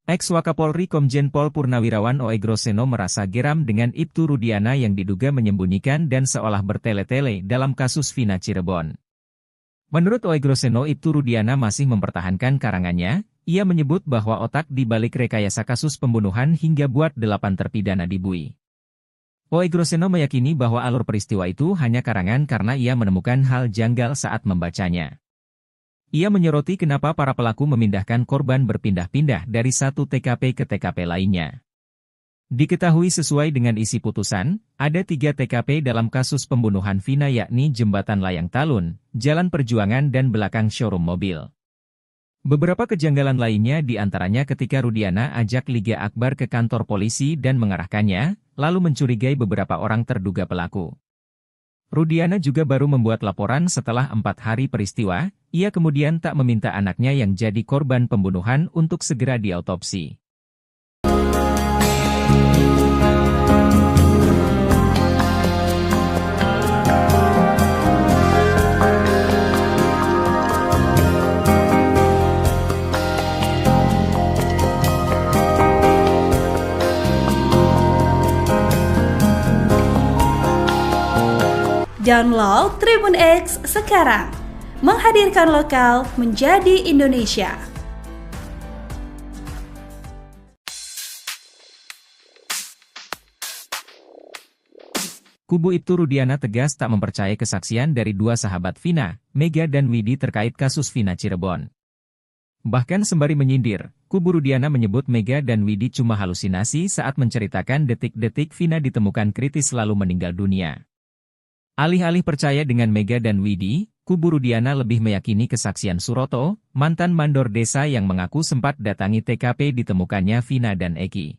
Ex-Wakapolri Komjen Pol Purnawirawan Oegroseno merasa geram dengan Ibtu Rudiana yang diduga menyembunyikan dan seolah bertele-tele dalam kasus Vina Cirebon. Menurut Oegroseno, Ibtu Rudiana masih mempertahankan karangannya. Ia menyebut bahwa otak di balik rekayasa kasus pembunuhan hingga buat 8 terpidana dibui. Oegroseno meyakini bahwa alur peristiwa itu hanya karangan karena ia menemukan hal janggal saat membacanya. Ia menyoroti kenapa para pelaku memindahkan korban berpindah-pindah dari satu TKP ke TKP lainnya. Diketahui sesuai dengan isi putusan, ada 3 TKP dalam kasus pembunuhan Vina, yakni Jembatan Layang Talun, Jalan Perjuangan dan belakang showroom mobil. Beberapa kejanggalan lainnya diantaranya ketika Rudiana ajak Liga Akbar ke kantor polisi dan mengarahkannya, lalu mencurigai beberapa orang terduga pelaku. Rudiana juga baru membuat laporan setelah 4 hari peristiwa, ia kemudian tak meminta anaknya yang jadi korban pembunuhan untuk segera diautopsi. Download Tribun X sekarang, menghadirkan lokal menjadi Indonesia. Kubu Ibtu Rudiana tegas tak mempercayai kesaksian dari dua sahabat Vina, Mega dan Widi terkait kasus Vina Cirebon. Bahkan sembari menyindir, kubu Rudiana menyebut Mega dan Widi cuma halusinasi saat menceritakan detik-detik Vina ditemukan kritis lalu meninggal dunia. Alih-alih percaya dengan Mega dan Widi, kubu Rudiana lebih meyakini kesaksian Suroto, mantan mandor desa yang mengaku sempat datangi TKP ditemukannya Vina dan Eki.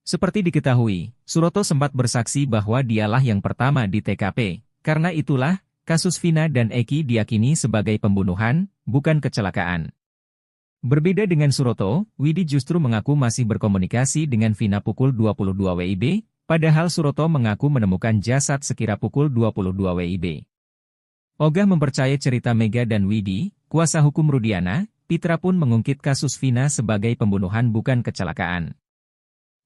Seperti diketahui, Suroto sempat bersaksi bahwa dialah yang pertama di TKP, karena itulah, kasus Vina dan Eki diyakini sebagai pembunuhan, bukan kecelakaan. Berbeda dengan Suroto, Widi justru mengaku masih berkomunikasi dengan Vina pukul 22 WIB, padahal Suroto mengaku menemukan jasad sekira pukul 22 WIB. Ogah mempercayai cerita Mega dan Widi, kuasa hukum Rudiana, Pitra pun mengungkit kasus Vina sebagai pembunuhan bukan kecelakaan.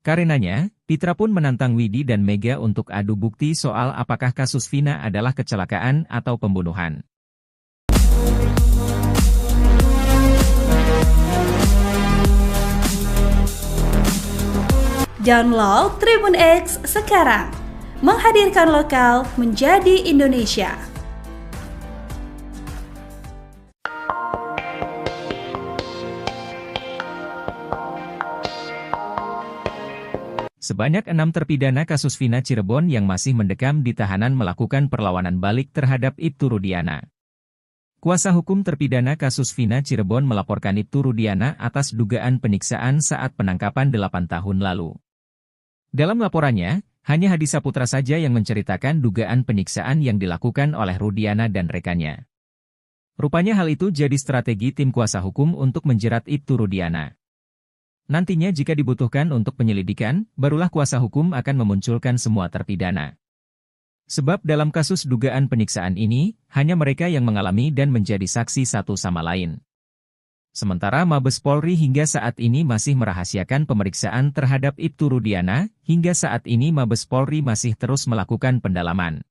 Karenanya, Pitra pun menantang Widi dan Mega untuk adu bukti soal apakah kasus Vina adalah kecelakaan atau pembunuhan. Download Tribun X sekarang, menghadirkan lokal menjadi Indonesia. Sebanyak 6 terpidana kasus Vina Cirebon yang masih mendekam di tahanan melakukan perlawanan balik terhadap Ibtu Rudiana. Kuasa hukum terpidana kasus Vina Cirebon melaporkan Ibtu Rudiana atas dugaan penyiksaan saat penangkapan 8 tahun lalu. Dalam laporannya, hanya Hadi Saputra saja yang menceritakan dugaan penyiksaan yang dilakukan oleh Rudiana dan rekannya. Rupanya hal itu jadi strategi tim kuasa hukum untuk menjerat Ibtu Rudiana. Nantinya jika dibutuhkan untuk penyelidikan, barulah kuasa hukum akan memunculkan semua terpidana. Sebab dalam kasus dugaan penyiksaan ini, hanya mereka yang mengalami dan menjadi saksi satu sama lain. Sementara Mabes Polri hingga saat ini masih merahasiakan pemeriksaan terhadap Ibtu Rudiana, hingga saat ini Mabes Polri masih terus melakukan pendalaman.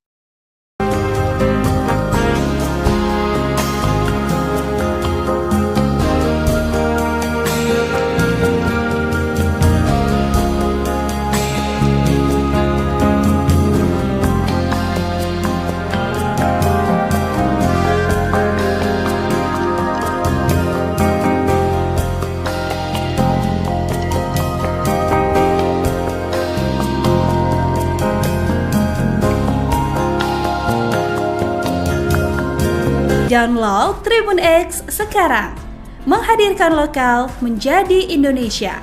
Download Tribun X sekarang, menghadirkan lokal menjadi Indonesia.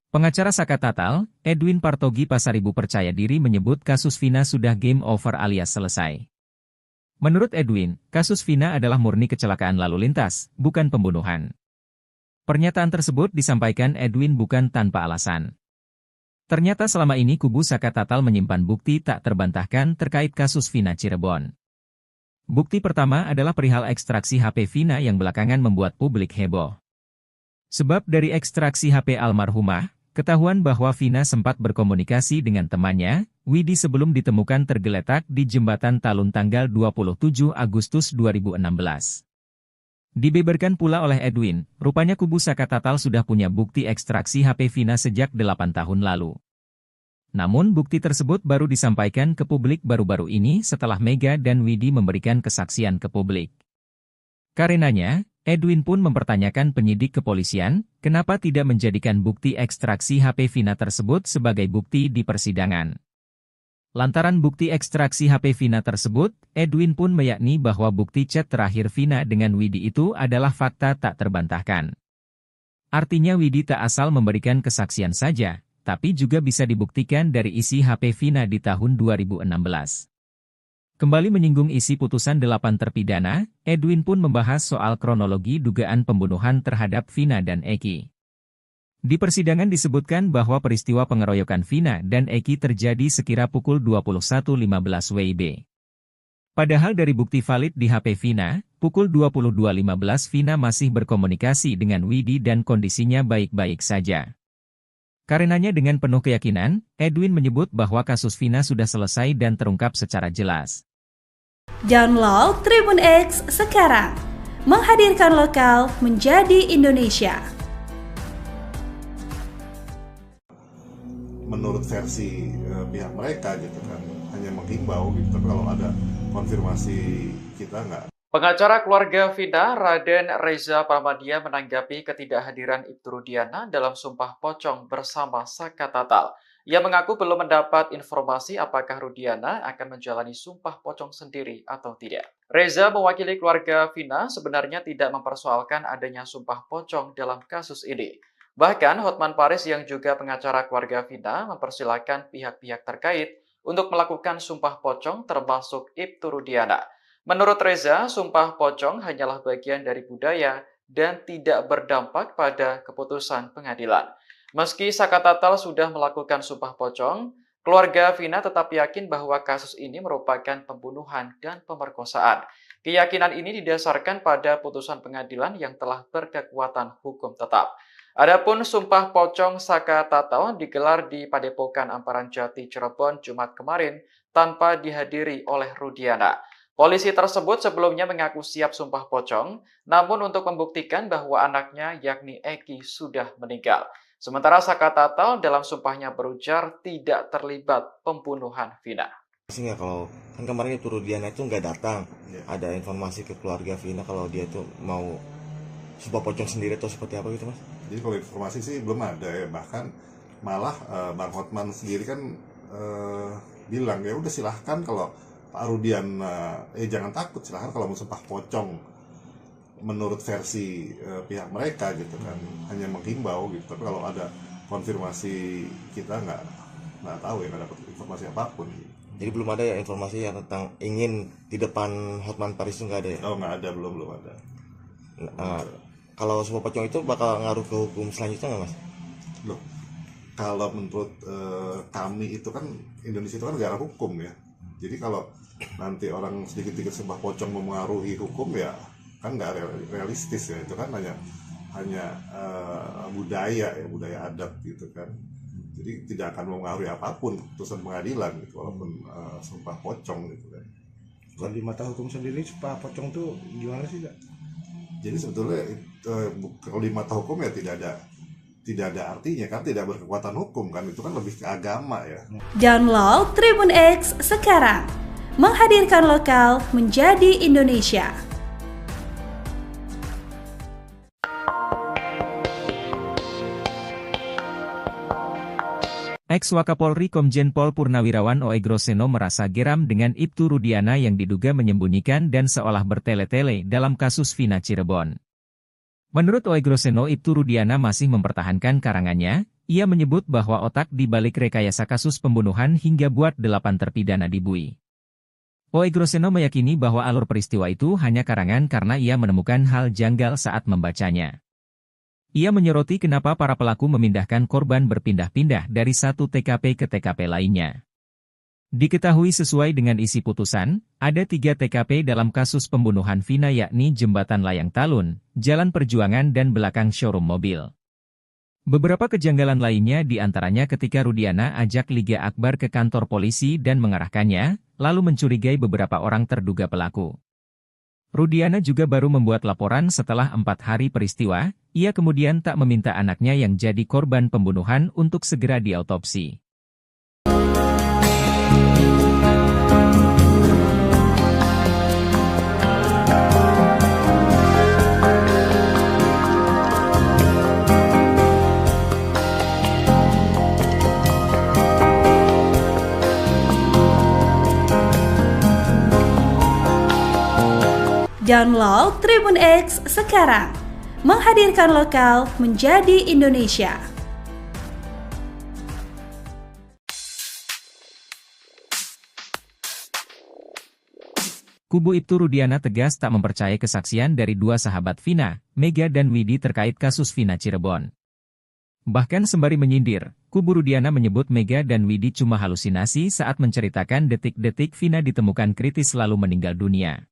Pengacara Saka Tatal, Edwin Partogi Pasaribu percaya diri menyebut kasus Vina sudah game over alias selesai. Menurut Edwin, kasus Vina adalah murni kecelakaan lalu lintas, bukan pembunuhan. Pernyataan tersebut disampaikan Edwin bukan tanpa alasan. Ternyata selama ini kubu Saka Tatal menyimpan bukti tak terbantahkan terkait kasus Vina Cirebon. Bukti pertama adalah perihal ekstraksi HP Vina yang belakangan membuat publik heboh. Sebab dari ekstraksi HP almarhumah, ketahuan bahwa Vina sempat berkomunikasi dengan temannya, Widi sebelum ditemukan tergeletak di jembatan Talun tanggal 27 Agustus 2016. Dibeberkan pula oleh Edwin, rupanya kubu Saka Tatal sudah punya bukti ekstraksi HP Vina sejak 8 tahun lalu. Namun bukti tersebut baru disampaikan ke publik baru-baru ini setelah Mega dan Widi memberikan kesaksian ke publik. Karenanya, Edwin pun mempertanyakan penyidik kepolisian, kenapa tidak menjadikan bukti ekstraksi HP Vina tersebut sebagai bukti di persidangan. Lantaran bukti ekstraksi HP Vina tersebut, Edwin pun meyakini bahwa bukti chat terakhir Vina dengan Widi itu adalah fakta tak terbantahkan. Artinya Widi tak asal memberikan kesaksian saja, tapi juga bisa dibuktikan dari isi HP Vina di tahun 2016. Kembali menyinggung isi putusan 8 terpidana, Edwin pun membahas soal kronologi dugaan pembunuhan terhadap Vina dan Eki. Di persidangan disebutkan bahwa peristiwa pengeroyokan Vina dan Eki terjadi sekira pukul 21.15 WIB. Padahal dari bukti valid di HP Vina, pukul 22.15 Vina masih berkomunikasi dengan Widi dan kondisinya baik-baik saja. Karenanya dengan penuh keyakinan, Edwin menyebut bahwa kasus Vina sudah selesai dan terungkap secara jelas. Download Tribun X sekarang, menghadirkan lokal menjadi Indonesia. Menurut versi pihak mereka gitu kan, hanya menghimbau gitu, tapi kalau ada konfirmasi kita nggak. Pengacara keluarga Vina, Raden Reza Pramadia menanggapi ketidakhadiran Ibtu Rudiana dalam sumpah pocong bersama Saka Tatal. Ia mengaku belum mendapat informasi apakah Rudiana akan menjalani sumpah pocong sendiri atau tidak. Reza mewakili keluarga Vina sebenarnya tidak mempersoalkan adanya sumpah pocong dalam kasus ini. Bahkan Hotman Paris yang juga pengacara keluarga Vina mempersilahkan pihak-pihak terkait untuk melakukan sumpah pocong termasuk Ibtu Rudiana. Menurut Reza, sumpah pocong hanyalah bagian dari budaya dan tidak berdampak pada keputusan pengadilan. Meski Saka Tatal sudah melakukan sumpah pocong, keluarga Vina tetap yakin bahwa kasus ini merupakan pembunuhan dan pemerkosaan. Keyakinan ini didasarkan pada putusan pengadilan yang telah berkekuatan hukum tetap. Adapun sumpah pocong Saka Tatal digelar di Padepokan Amparan Jati, Cirebon, Jumat kemarin tanpa dihadiri oleh Rudiana. Polisi tersebut sebelumnya mengaku siap sumpah pocong, namun untuk membuktikan bahwa anaknya yakni Eki sudah meninggal. Sementara Saka Tatal dalam sumpahnya berujar tidak terlibat pembunuhan Vina. Nggak, kalau kan kemarin itu Rudiana itu nggak datang, ada informasi ke keluarga Vina kalau dia itu mau sumpah pocong sendiri atau seperti apa gitu mas? Jadi kalau informasi sih belum ada ya, bahkan malah Bang Hotman sendiri kan bilang ya udah silahkan kalau Pak Rudian jangan takut, silahkan kalau mau sumpah pocong menurut versi pihak mereka gitu kan, hanya menghimbau gitu, tapi kalau ada konfirmasi kita nggak tahu ya, nggak dapat informasi apapun gitu. Jadi belum ada ya informasi yang tentang ingin di depan Hotman Paris itu nggak ada ya? Oh nggak ada, belum ada. Kalau sumpah pocong itu bakal ngaruh ke hukum selanjutnya nggak mas? Loh, kalau menurut kami itu kan Indonesia itu kan negara hukum ya. Jadi kalau nanti orang sedikit-sedikit sumpah pocong memengaruhi hukum ya kan nggak realistis ya. Itu kan hanya budaya adat gitu kan. Jadi tidak akan mempengaruhi apapun putusan pengadilan gitu, walaupun sumpah pocong gitu kan. Kalau di mata hukum sendiri sumpah pocong tuh gimana sih Kak? Jadi sebetulnya kalau di mata hukum ya tidak ada artinya kan, tidak berkekuatan hukum kan, itu kan lebih ke agama ya. Download Tribun X sekarang, menghadirkan lokal menjadi Indonesia. Ex-Wakapolri Komjen Pol Purnawirawan Oegroseno merasa geram dengan Ibtu Rudiana yang diduga menyembunyikan dan seolah bertele-tele dalam kasus Vina Cirebon. Menurut Oegroseno, Ibtu Rudiana masih mempertahankan karangannya. Ia menyebut bahwa otak di balik rekayasa kasus pembunuhan hingga buat 8 terpidana dibui. Oegroseno meyakini bahwa alur peristiwa itu hanya karangan karena ia menemukan hal janggal saat membacanya. Ia menyoroti kenapa para pelaku memindahkan korban berpindah-pindah dari satu TKP ke TKP lainnya. Diketahui sesuai dengan isi putusan, ada 3 TKP dalam kasus pembunuhan Vina, yakni Jembatan Layang Talun, Jalan Perjuangan dan belakang showroom mobil. Beberapa kejanggalan lainnya diantaranya ketika Rudiana ajak Liga Akbar ke kantor polisi dan mengarahkannya, lalu mencurigai beberapa orang terduga pelaku. Rudiana juga baru membuat laporan setelah 4 hari peristiwa. Ia kemudian tak meminta anaknya yang jadi korban pembunuhan untuk segera diautopsi. Download Tribun X sekarang, menghadirkan lokal menjadi Indonesia. Kubu Ibtu Rudiana tegas tak mempercayai kesaksian dari dua sahabat Vina, Mega dan Widi terkait kasus Vina Cirebon. Bahkan sembari menyindir, kubu Rudiana menyebut Mega dan Widi cuma halusinasi saat menceritakan detik-detik Vina ditemukan kritis lalu meninggal dunia.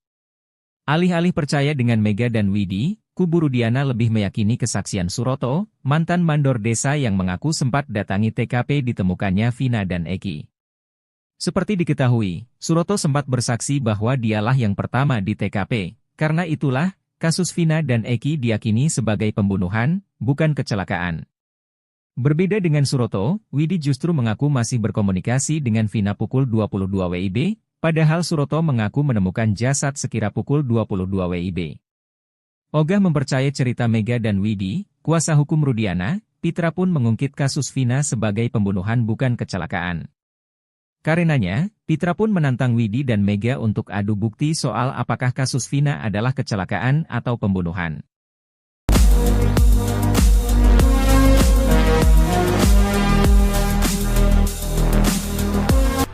Alih-alih percaya dengan Mega dan Widi, kubu Rudiana lebih meyakini kesaksian Suroto, mantan mandor desa yang mengaku sempat datangi TKP ditemukannya Vina dan Eki. Seperti diketahui, Suroto sempat bersaksi bahwa dialah yang pertama di TKP, karena itulah, kasus Vina dan Eki diyakini sebagai pembunuhan, bukan kecelakaan. Berbeda dengan Suroto, Widi justru mengaku masih berkomunikasi dengan Vina pukul 22 WIB, padahal Suroto mengaku menemukan jasad sekira pukul 22 WIB. Ogah mempercayai cerita Mega dan Widi, kuasa hukum Rudiana, Pitra pun mengungkit kasus Vina sebagai pembunuhan bukan kecelakaan. Karenanya, Pitra pun menantang Widi dan Mega untuk adu bukti soal apakah kasus Vina adalah kecelakaan atau pembunuhan.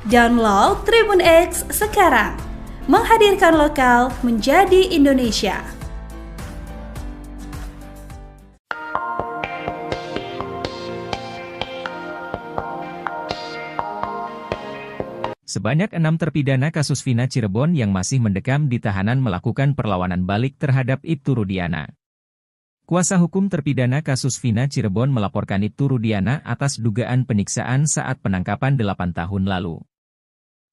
Download Tribun X sekarang, menghadirkan lokal menjadi Indonesia. Sebanyak 6 terpidana kasus Vina Cirebon yang masih mendekam di tahanan melakukan perlawanan balik terhadap Ibtu Rudiana. Kuasa hukum terpidana kasus Vina Cirebon melaporkan Ibtu Rudiana atas dugaan penyiksaan saat penangkapan 8 tahun lalu.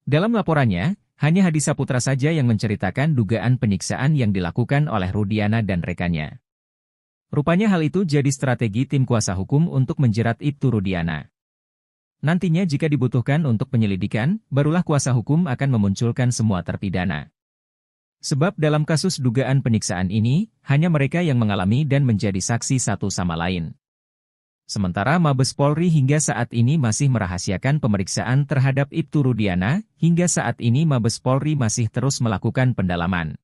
Dalam laporannya, hanya Hadi Saputra saja yang menceritakan dugaan penyiksaan yang dilakukan oleh Rudiana dan rekannya. Rupanya hal itu jadi strategi tim kuasa hukum untuk menjerat Ibtu Rudiana. Nantinya jika dibutuhkan untuk penyelidikan, barulah kuasa hukum akan memunculkan semua terpidana. Sebab dalam kasus dugaan penyiksaan ini, hanya mereka yang mengalami dan menjadi saksi satu sama lain. Sementara Mabes Polri hingga saat ini masih merahasiakan pemeriksaan terhadap Ibtu Rudiana, hingga saat ini Mabes Polri masih terus melakukan pendalaman.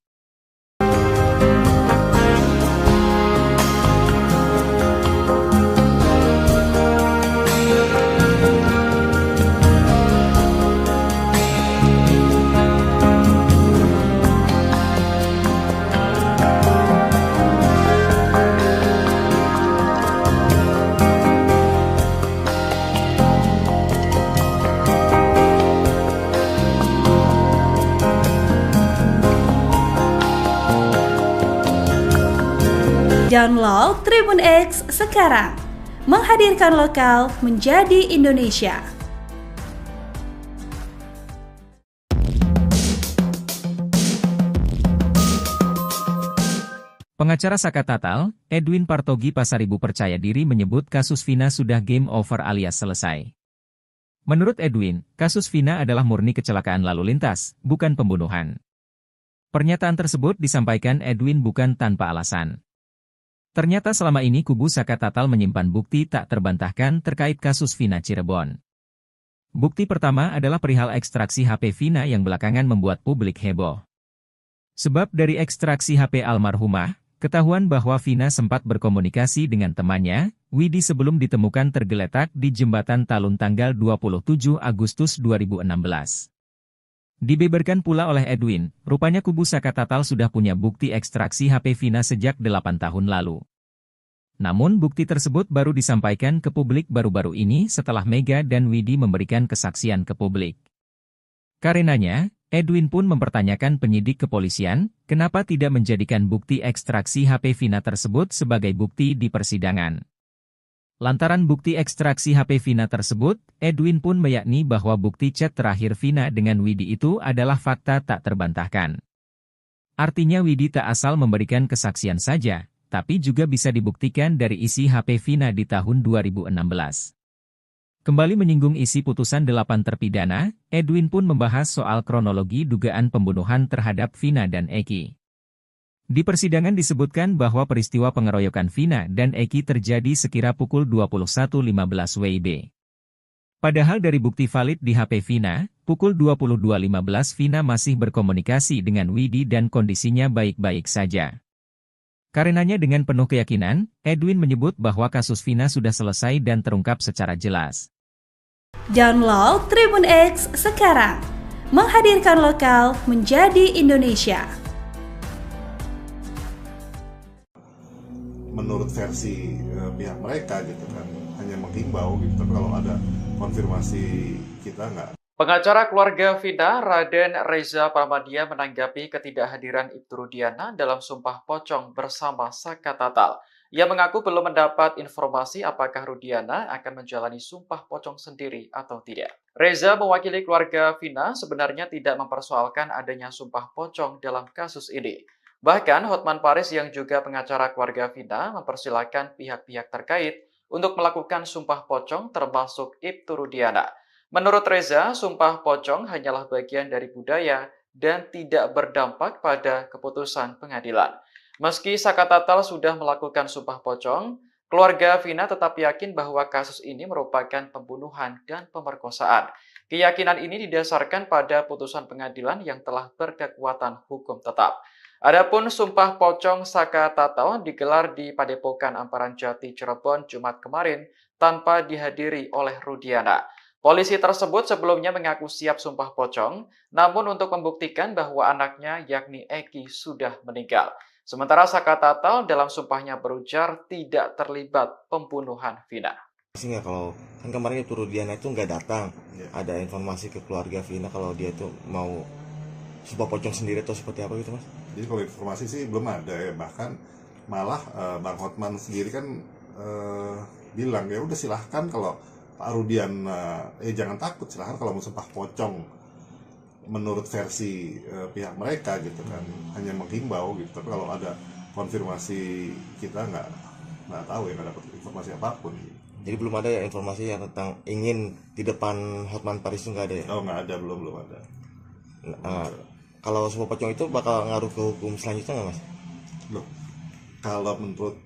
Download Tribun X sekarang, menghadirkan lokal menjadi Indonesia. Pengacara Saka Tatal, Edwin Partogi Pasaribu percaya diri menyebut kasus Vina sudah game over alias selesai. Menurut Edwin, kasus Vina adalah murni kecelakaan lalu lintas, bukan pembunuhan. Pernyataan tersebut disampaikan Edwin bukan tanpa alasan. Ternyata selama ini kubu Saka Tatal menyimpan bukti tak terbantahkan terkait kasus Vina Cirebon. Bukti pertama adalah perihal ekstraksi HP Vina yang belakangan membuat publik heboh. Sebab dari ekstraksi HP almarhumah, ketahuan bahwa Vina sempat berkomunikasi dengan temannya, Widi sebelum ditemukan tergeletak di jembatan Talun tanggal 27 Agustus 2016. Dibeberkan pula oleh Edwin, rupanya kubu Saka Tatal sudah punya bukti ekstraksi HP Vina sejak 8 tahun lalu. Namun bukti tersebut baru disampaikan ke publik baru-baru ini setelah Mega dan Widi memberikan kesaksian ke publik. Karenanya, Edwin pun mempertanyakan penyidik kepolisian, kenapa tidak menjadikan bukti ekstraksi HP Vina tersebut sebagai bukti di persidangan. Lantaran bukti ekstraksi HP Vina tersebut, Edwin pun meyakini bahwa bukti chat terakhir Vina dengan Widi itu adalah fakta tak terbantahkan. Artinya Widi tak asal memberikan kesaksian saja, tapi juga bisa dibuktikan dari isi HP Vina di tahun 2016. Kembali menyinggung isi putusan 8 terpidana, Edwin pun membahas soal kronologi dugaan pembunuhan terhadap Vina dan Eki. Di persidangan disebutkan bahwa peristiwa pengeroyokan Vina dan Eki terjadi sekira pukul 21.15 WIB. Padahal dari bukti valid di HP Vina, pukul 22.15 Vina masih berkomunikasi dengan Widi dan kondisinya baik-baik saja. Karenanya dengan penuh keyakinan, Edwin menyebut bahwa kasus Vina sudah selesai dan terungkap secara jelas. Download Tribun X sekarang, menghadirkan lokal menjadi Indonesia. Menurut versi pihak mereka gitu kan, hanya menghimbau gitu, tapi kalau ada konfirmasi kita nggak. Pengacara keluarga Vina, Raden Reza Pramadia menanggapi ketidakhadiran Ibtu Rudiana dalam Sumpah Pocong bersama Saka Tatal. Ia mengaku belum mendapat informasi apakah Rudiana akan menjalani Sumpah Pocong sendiri atau tidak. Reza mewakili keluarga Vina sebenarnya tidak mempersoalkan adanya Sumpah Pocong dalam kasus ini. Bahkan Hotman Paris yang juga pengacara keluarga Vina mempersilahkan pihak-pihak terkait untuk melakukan Sumpah Pocong termasuk Ibtu Rudiana. Menurut Reza, Sumpah Pocong hanyalah bagian dari budaya dan tidak berdampak pada keputusan pengadilan. Meski Saka Tatal sudah melakukan Sumpah Pocong, keluarga Vina tetap yakin bahwa kasus ini merupakan pembunuhan dan pemerkosaan. Keyakinan ini didasarkan pada putusan pengadilan yang telah berkekuatan hukum tetap. Adapun Sumpah Pocong Saka Tatal digelar di Padepokan Amparan Jati, Cirebon, Jumat kemarin tanpa dihadiri oleh Rudiana. Polisi tersebut sebelumnya mengaku siap Sumpah Pocong, namun untuk membuktikan bahwa anaknya yakni Eki sudah meninggal. Sementara Saka Tatal dalam sumpahnya berujar tidak terlibat pembunuhan Vina. Nggak, kalau kan kemarin Ibtu Rudiana itu nggak datang, ada informasi ke keluarga Vina kalau dia itu mau Sumpah Pocong sendiri atau seperti apa gitu mas? Jadi kalau informasi sih belum ada ya, bahkan malah Bang Hotman sendiri kan bilang ya udah silahkan kalau Pak Rudian, jangan takut, silahkan kalau mau Sumpah Pocong. Menurut versi pihak mereka gitu kan, hanya menghimbau gitu, tapi kalau ada konfirmasi kita nggak tahu ya, nggak dapat informasi apapun. Jadi belum ada ya informasi yang tentang ingin di depan Hotman Paris itu nggak ada ya? Oh nggak ada, belum ada. Kalau Sumpah Pocong itu bakal ngaruh ke hukum selanjutnya nggak mas? Loh, kalau menurut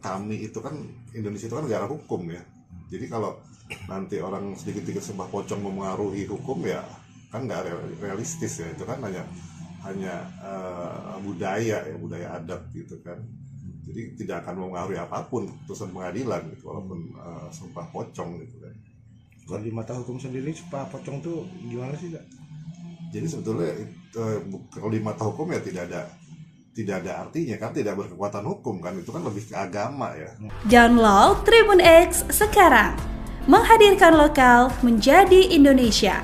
kami itu kan Indonesia itu kan negara hukum ya. Jadi kalau nanti orang sedikit-sedikit Sumpah Pocong memengaruhi hukum ya kan nggak realistis ya, itu kan hanya budaya adat gitu kan. Jadi tidak akan mempengaruhi apapun putusan pengadilan gitu, walaupun Sumpah Pocong gitu kan. Kalau di mata hukum sendiri Sumpah Pocong tuh gimana sih Kak? Jadi sebetulnya kalau di mata hukum ya tidak ada artinya kan, tidak berkekuatan hukum kan, itu kan lebih ke agama ya. Download Tribun X sekarang, menghadirkan lokal menjadi Indonesia.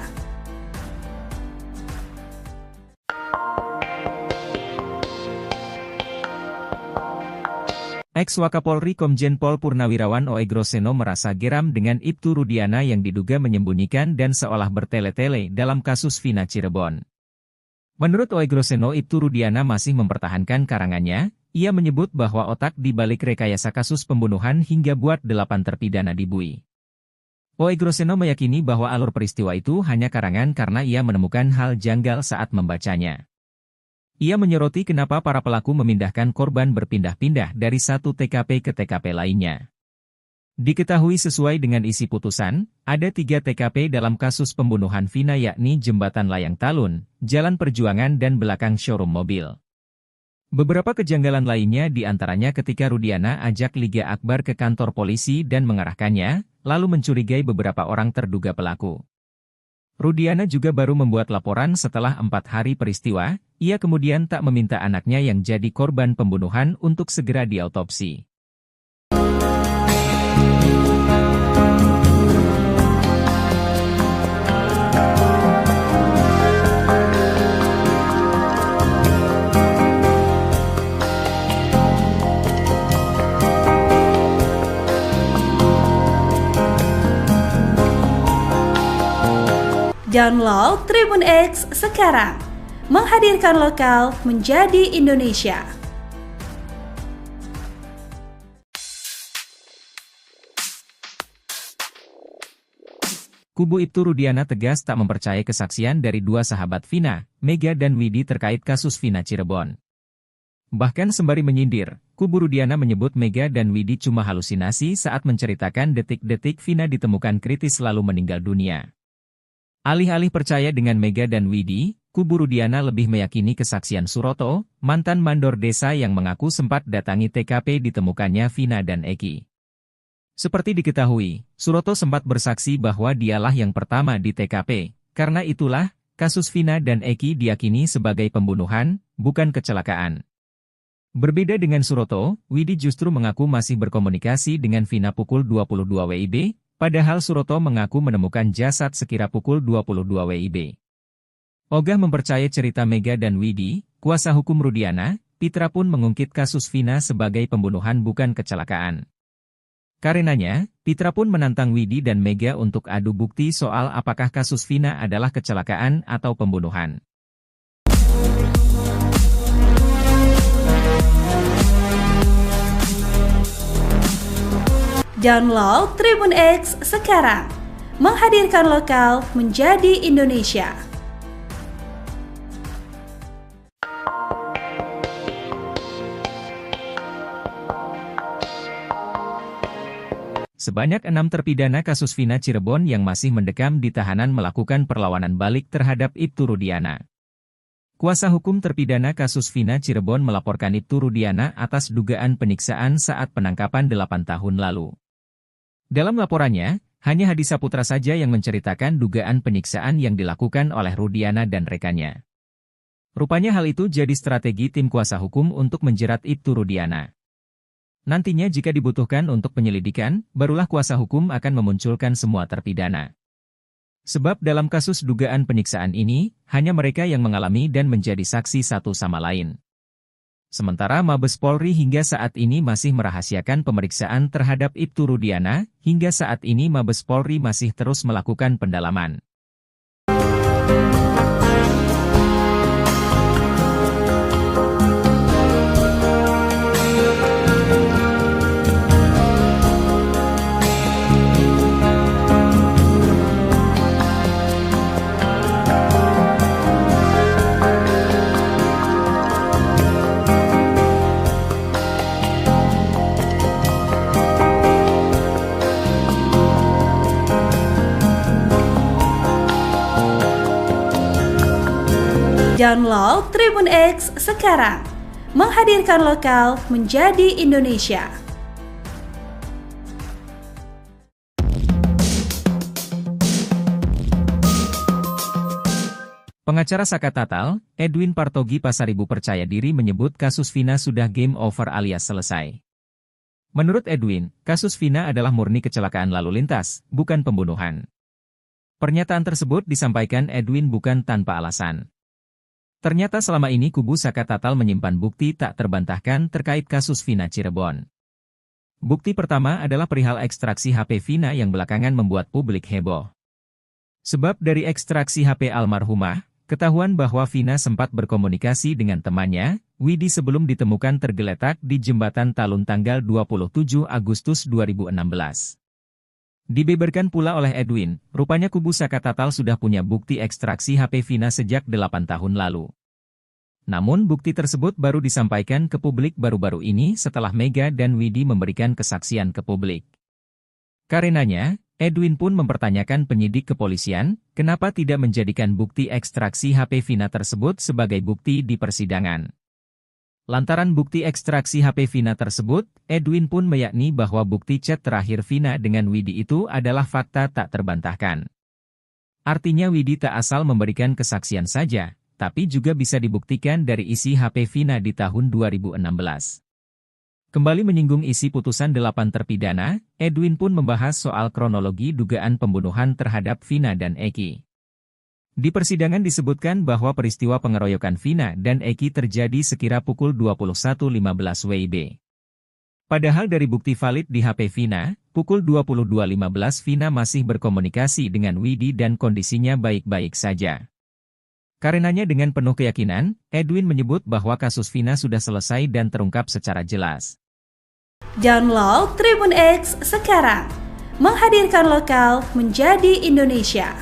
Ex-Wakapolri Komjen Pol Purnawirawan Oegroseno merasa geram dengan Ibtu Rudiana yang diduga menyembunyikan dan seolah bertele-tele dalam kasus Vina Cirebon. Menurut Oegroseno, Ibtu Rudiana masih mempertahankan karangannya. Ia menyebut bahwa otak di balik rekayasa kasus pembunuhan hingga buat 8 terpidana dibui. Oegroseno meyakini bahwa alur peristiwa itu hanya karangan karena ia menemukan hal janggal saat membacanya. Ia menyoroti kenapa para pelaku memindahkan korban berpindah-pindah dari satu TKP ke TKP lainnya. Diketahui sesuai dengan isi putusan, ada 3 TKP dalam kasus pembunuhan Vina, yakni Jembatan Layang Talun, Jalan Perjuangan dan belakang showroom mobil. Beberapa kejanggalan lainnya diantaranya ketika Rudiana ajak Liga Akbar ke kantor polisi dan mengarahkannya, lalu mencurigai beberapa orang terduga pelaku. Rudiana juga baru membuat laporan setelah 4 hari peristiwa. Ia kemudian tak meminta anaknya yang jadi korban pembunuhan untuk segera diautopsi. Download Tribun X sekarang, menghadirkan lokal menjadi Indonesia. Kubu Ibtu Rudiana tegas tak mempercayai kesaksian dari 2 sahabat Vina, Mega dan Widi terkait kasus Vina Cirebon. Bahkan sembari menyindir, kubu Rudiana menyebut Mega dan Widi cuma halusinasi saat menceritakan detik-detik Vina ditemukan kritis lalu meninggal dunia. Alih-alih percaya dengan Mega dan Widi, kubu Rudiana lebih meyakini kesaksian Suroto, mantan mandor desa yang mengaku sempat datangi TKP ditemukannya Vina dan Eki. Seperti diketahui, Suroto sempat bersaksi bahwa dialah yang pertama di TKP, karena itulah, kasus Vina dan Eki diyakini sebagai pembunuhan, bukan kecelakaan. Berbeda dengan Suroto, Widi justru mengaku masih berkomunikasi dengan Vina pukul 22 WIB, padahal Suroto mengaku menemukan jasad sekira pukul 22 WIB. Ogah mempercayai cerita Mega dan Widi, kuasa hukum Rudiana, Pitra pun mengungkit kasus Vina sebagai pembunuhan bukan kecelakaan. Karenanya, Pitra pun menantang Widi dan Mega untuk adu bukti soal apakah kasus Vina adalah kecelakaan atau pembunuhan. Download Tribun X sekarang, menghadirkan lokal menjadi Indonesia. Sebanyak 6 terpidana kasus Vina Cirebon yang masih mendekam di tahanan melakukan perlawanan balik terhadap Ibtu Rudiana. Kuasa hukum terpidana kasus Vina Cirebon melaporkan Ibtu Rudiana atas dugaan penyiksaan saat penangkapan 8 tahun lalu. Dalam laporannya, hanya Hadi Saputra saja yang menceritakan dugaan penyiksaan yang dilakukan oleh Rudiana dan rekannya. Rupanya hal itu jadi strategi tim kuasa hukum untuk menjerat Ibtu Rudiana. Nantinya jika dibutuhkan untuk penyelidikan, barulah kuasa hukum akan memunculkan semua terpidana. Sebab dalam kasus dugaan penyiksaan ini, hanya mereka yang mengalami dan menjadi saksi satu sama lain. Sementara Mabes Polri hingga saat ini masih merahasiakan pemeriksaan terhadap Ibtu Rudiana, hingga saat ini Mabes Polri masih terus melakukan pendalaman. Download Tribun X sekarang, menghadirkan lokal menjadi Indonesia. Pengacara Saka Tatal, Edwin Partogi Pasaribu percaya diri menyebut kasus Vina sudah game over alias selesai. Menurut Edwin, kasus Vina adalah murni kecelakaan lalu lintas, bukan pembunuhan. Pernyataan tersebut disampaikan Edwin bukan tanpa alasan. Ternyata selama ini kubu Saka Tatal menyimpan bukti tak terbantahkan terkait kasus Vina Cirebon. Bukti pertama adalah perihal ekstraksi HP Vina yang belakangan membuat publik heboh. Sebab dari ekstraksi HP almarhumah, ketahuan bahwa Vina sempat berkomunikasi dengan temannya, Widi sebelum ditemukan tergeletak di Jembatan Talun tanggal 27 Agustus 2016. Dibeberkan pula oleh Edwin, rupanya kubu Saka Tatal sudah punya bukti ekstraksi HP Vina sejak 8 tahun lalu. Namun bukti tersebut baru disampaikan ke publik baru-baru ini setelah Mega dan Widi memberikan kesaksian ke publik. Karenanya, Edwin pun mempertanyakan penyidik kepolisian, kenapa tidak menjadikan bukti ekstraksi HP Vina tersebut sebagai bukti di persidangan. Lantaran bukti ekstraksi HP Vina tersebut, Edwin pun meyakini bahwa bukti chat terakhir Vina dengan Widi itu adalah fakta tak terbantahkan. Artinya Widi tak asal memberikan kesaksian saja, tapi juga bisa dibuktikan dari isi HP Vina di tahun 2016. Kembali menyinggung isi putusan 8 terpidana, Edwin pun membahas soal kronologi dugaan pembunuhan terhadap Vina dan Eki. Di persidangan disebutkan bahwa peristiwa pengeroyokan Vina dan Eki terjadi sekira pukul 21.15 WIB. Padahal dari bukti valid di HP Vina, pukul 22.15 Vina masih berkomunikasi dengan Widi dan kondisinya baik-baik saja. Karenanya dengan penuh keyakinan, Edwin menyebut bahwa kasus Vina sudah selesai dan terungkap secara jelas. Download Tribun X sekarang, menghadirkan lokal menjadi Indonesia.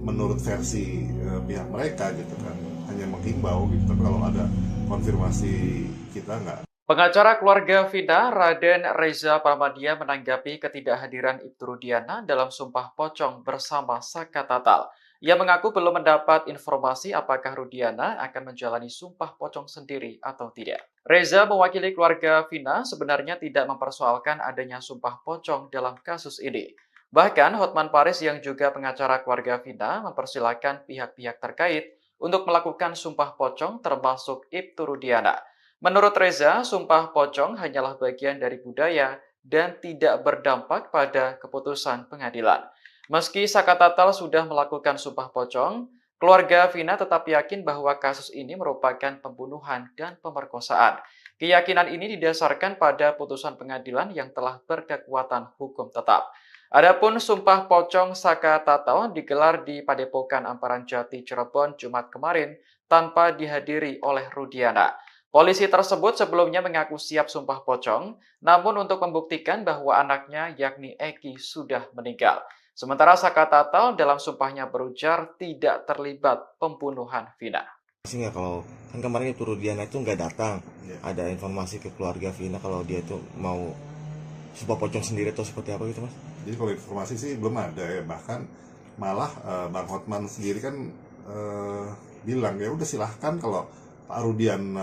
Menurut versi pihak mereka gitu kan, hanya menghimbau gitu, tapi kalau ada konfirmasi kita nggak Pengacara keluarga Vina, Raden Reza Pramadia menanggapi ketidakhadiran Ibtu Rudiana dalam sumpah pocong bersama Saka Tatal. Ia mengaku belum mendapat informasi apakah Rudiana akan menjalani sumpah pocong sendiri atau tidak. Reza mewakili keluarga Vina sebenarnya tidak mempersoalkan adanya sumpah pocong dalam kasus ini. Bahkan Hotman Paris yang juga pengacara keluarga Vina mempersilahkan pihak-pihak terkait untuk melakukan sumpah pocong termasuk Ibtu Rudiana. Menurut Reza, sumpah pocong hanyalah bagian dari budaya dan tidak berdampak pada keputusan pengadilan. Meski Saka Tatal sudah melakukan sumpah pocong, keluarga Vina tetap yakin bahwa kasus ini merupakan pembunuhan dan pemerkosaan. Keyakinan ini didasarkan pada putusan pengadilan yang telah berkekuatan hukum tetap. Adapun sumpah pocong Saka Tatal digelar di Padepokan Amparan Jati, Cirebon, Jumat kemarin tanpa dihadiri oleh Rudiana. Polisi tersebut sebelumnya mengaku siap sumpah pocong, namun untuk membuktikan bahwa anaknya yakni Eki sudah meninggal. Sementara Saka Tatal dalam sumpahnya berujar tidak terlibat pembunuhan Vina. Sehingga kalau kan kemarin itu Rudiana itu nggak datang, ada informasi ke keluarga Vina kalau dia itu mau sumpah pocong sendiri atau seperti apa gitu mas? Jadi kalau informasi sih belum ada ya, bahkan malah Bang Hotman sendiri kan bilang ya udah silahkan kalau Pak Rudian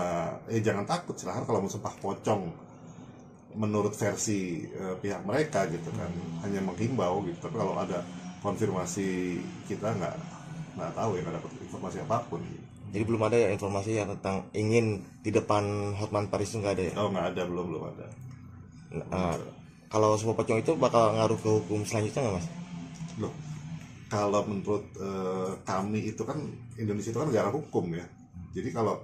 jangan takut, silahkan kalau mau sumpah pocong menurut versi pihak mereka gitu kan, hanya menghimbau gitu. Tapi kalau ada konfirmasi kita nggak tahu ya, nggak dapat informasi apapun. Jadi belum ada ya informasi yang tentang ingin di depan Hotman Paris itu nggak ada ya? Oh nggak ada, belum ada. Kalau sumpah pocong itu bakal ngaruh ke hukum selanjutnya nggak mas? Loh, kalau menurut kami itu kan Indonesia itu kan negara hukum ya. Jadi kalau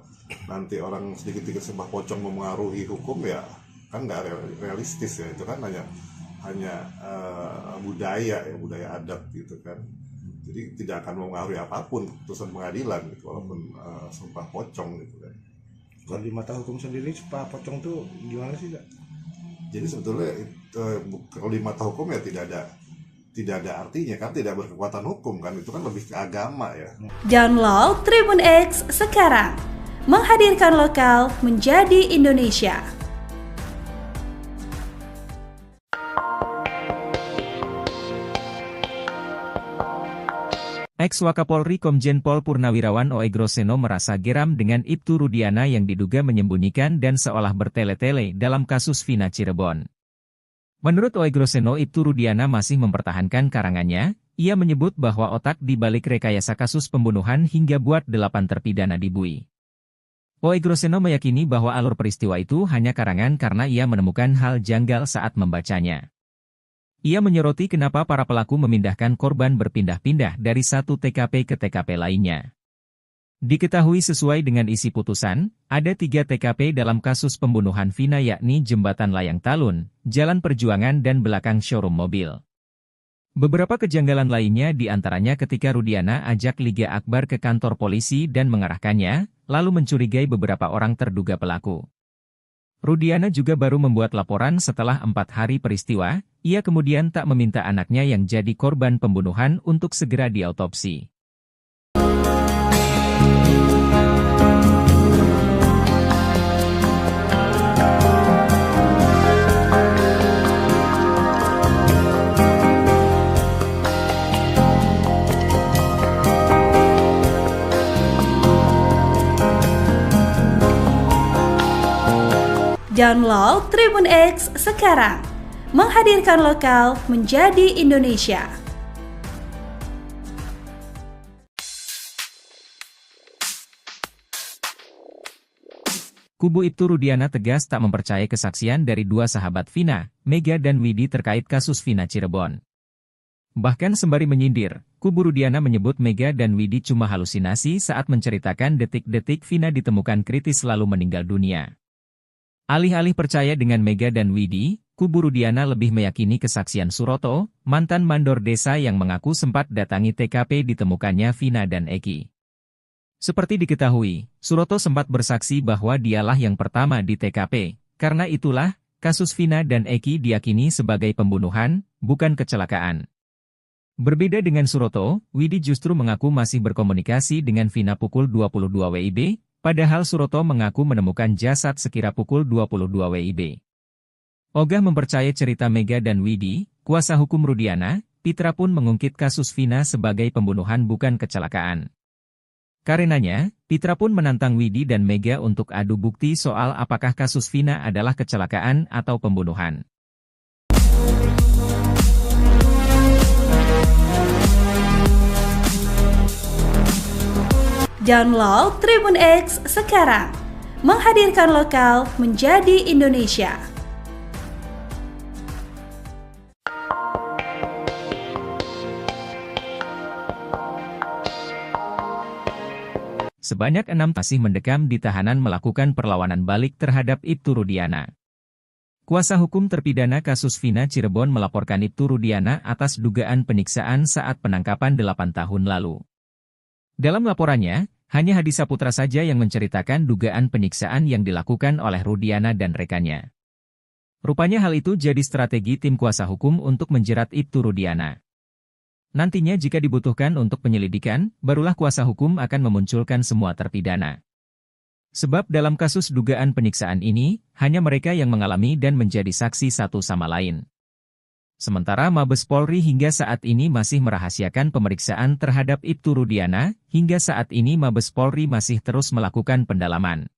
nanti orang sedikit-sedikit sumpah pocong memengaruhi hukum ya kan nggak realistis ya, itu kan hanya budaya ya, budaya adat gitu kan. Jadi tidak akan mempengaruhi apapun putusan pengadilan gitu, walaupun sumpah pocong gitu kan. Kalau di mata hukum sendiri sumpah pocong tuh gimana sih Kak? Jadi sebetulnya kalau di mata hukum ya tidak ada artinya kan, tidak berkekuatan hukum kan, itu kan lebih ke agama ya. Download Tribun X sekarang, menghadirkan lokal menjadi Indonesia. Ex-Wakapolri Komjen Pol Purnawirawan Oegroseno merasa geram dengan Ibtu Rudiana yang diduga menyembunyikan dan seolah bertele-tele dalam kasus Vina Cirebon. Menurut Oegroseno, Ibtu Rudiana masih mempertahankan karangannya. Ia menyebut bahwa otak di balik rekayasa kasus pembunuhan hingga buat 8 terpidana dibui. Oegroseno meyakini bahwa alur peristiwa itu hanya karangan karena ia menemukan hal janggal saat membacanya. Ia menyoroti kenapa para pelaku memindahkan korban berpindah-pindah dari satu TKP ke TKP lainnya. Diketahui sesuai dengan isi putusan, ada 3 TKP dalam kasus pembunuhan Vina, yakni Jembatan Layang Talun, Jalan Perjuangan dan belakang showroom mobil. Beberapa kejanggalan lainnya diantaranya ketika Rudiana ajak Liga Akbar ke kantor polisi dan mengarahkannya, lalu mencurigai beberapa orang terduga pelaku. Rudiana juga baru membuat laporan setelah 4 hari peristiwa. Ia kemudian tak meminta anaknya yang jadi korban pembunuhan untuk segera diautopsi. Download Tribun X sekarang, menghadirkan lokal menjadi Indonesia. Kubu Ibtu Rudiana tegas tak mempercayai kesaksian dari 2 sahabat Vina, Mega dan Widi terkait kasus Vina Cirebon. Bahkan sembari menyindir, kubu Rudiana menyebut Mega dan Widi cuma halusinasi saat menceritakan detik-detik Vina ditemukan kritis lalu meninggal dunia. Alih-alih percaya dengan Mega dan Widi, kubu Rudiana lebih meyakini kesaksian Suroto, mantan mandor desa yang mengaku sempat datangi TKP ditemukannya Vina dan Eki. Seperti diketahui, Suroto sempat bersaksi bahwa dialah yang pertama di TKP. Karena itulah, kasus Vina dan Eki diyakini sebagai pembunuhan, bukan kecelakaan. Berbeda dengan Suroto, Widi justru mengaku masih berkomunikasi dengan Vina pukul 22 WIB, Padahal Suroto mengaku menemukan jasad sekira pukul 22 WIB. Ogah mempercayai cerita Mega dan Widi, kuasa hukum Rudiana. Pitra pun mengungkit kasus Vina sebagai pembunuhan bukan kecelakaan. Karenanya, Pitra pun menantang Widi dan Mega untuk adu bukti soal apakah kasus Vina adalah kecelakaan atau pembunuhan. Download Tribun X sekarang, menghadirkan lokal menjadi Indonesia. Sebanyak 6 masih mendekam di tahanan melakukan perlawanan balik terhadap Ibtu Rudiana. Kuasa hukum terpidana kasus Vina Cirebon melaporkan Ibtu Rudiana atas dugaan penyiksaan saat penangkapan 8 tahun lalu. Dalam laporannya, hanya Hadi Saputra saja yang menceritakan dugaan penyiksaan yang dilakukan oleh Rudiana dan rekannya. Rupanya hal itu jadi strategi tim kuasa hukum untuk menjerat Ibtu Rudiana. Nantinya jika dibutuhkan untuk penyelidikan, barulah kuasa hukum akan memunculkan semua terpidana. Sebab dalam kasus dugaan penyiksaan ini, hanya mereka yang mengalami dan menjadi saksi satu sama lain. Sementara Mabes Polri hingga saat ini masih merahasiakan pemeriksaan terhadap Ibtu Rudiana, hingga saat ini Mabes Polri masih terus melakukan pendalaman.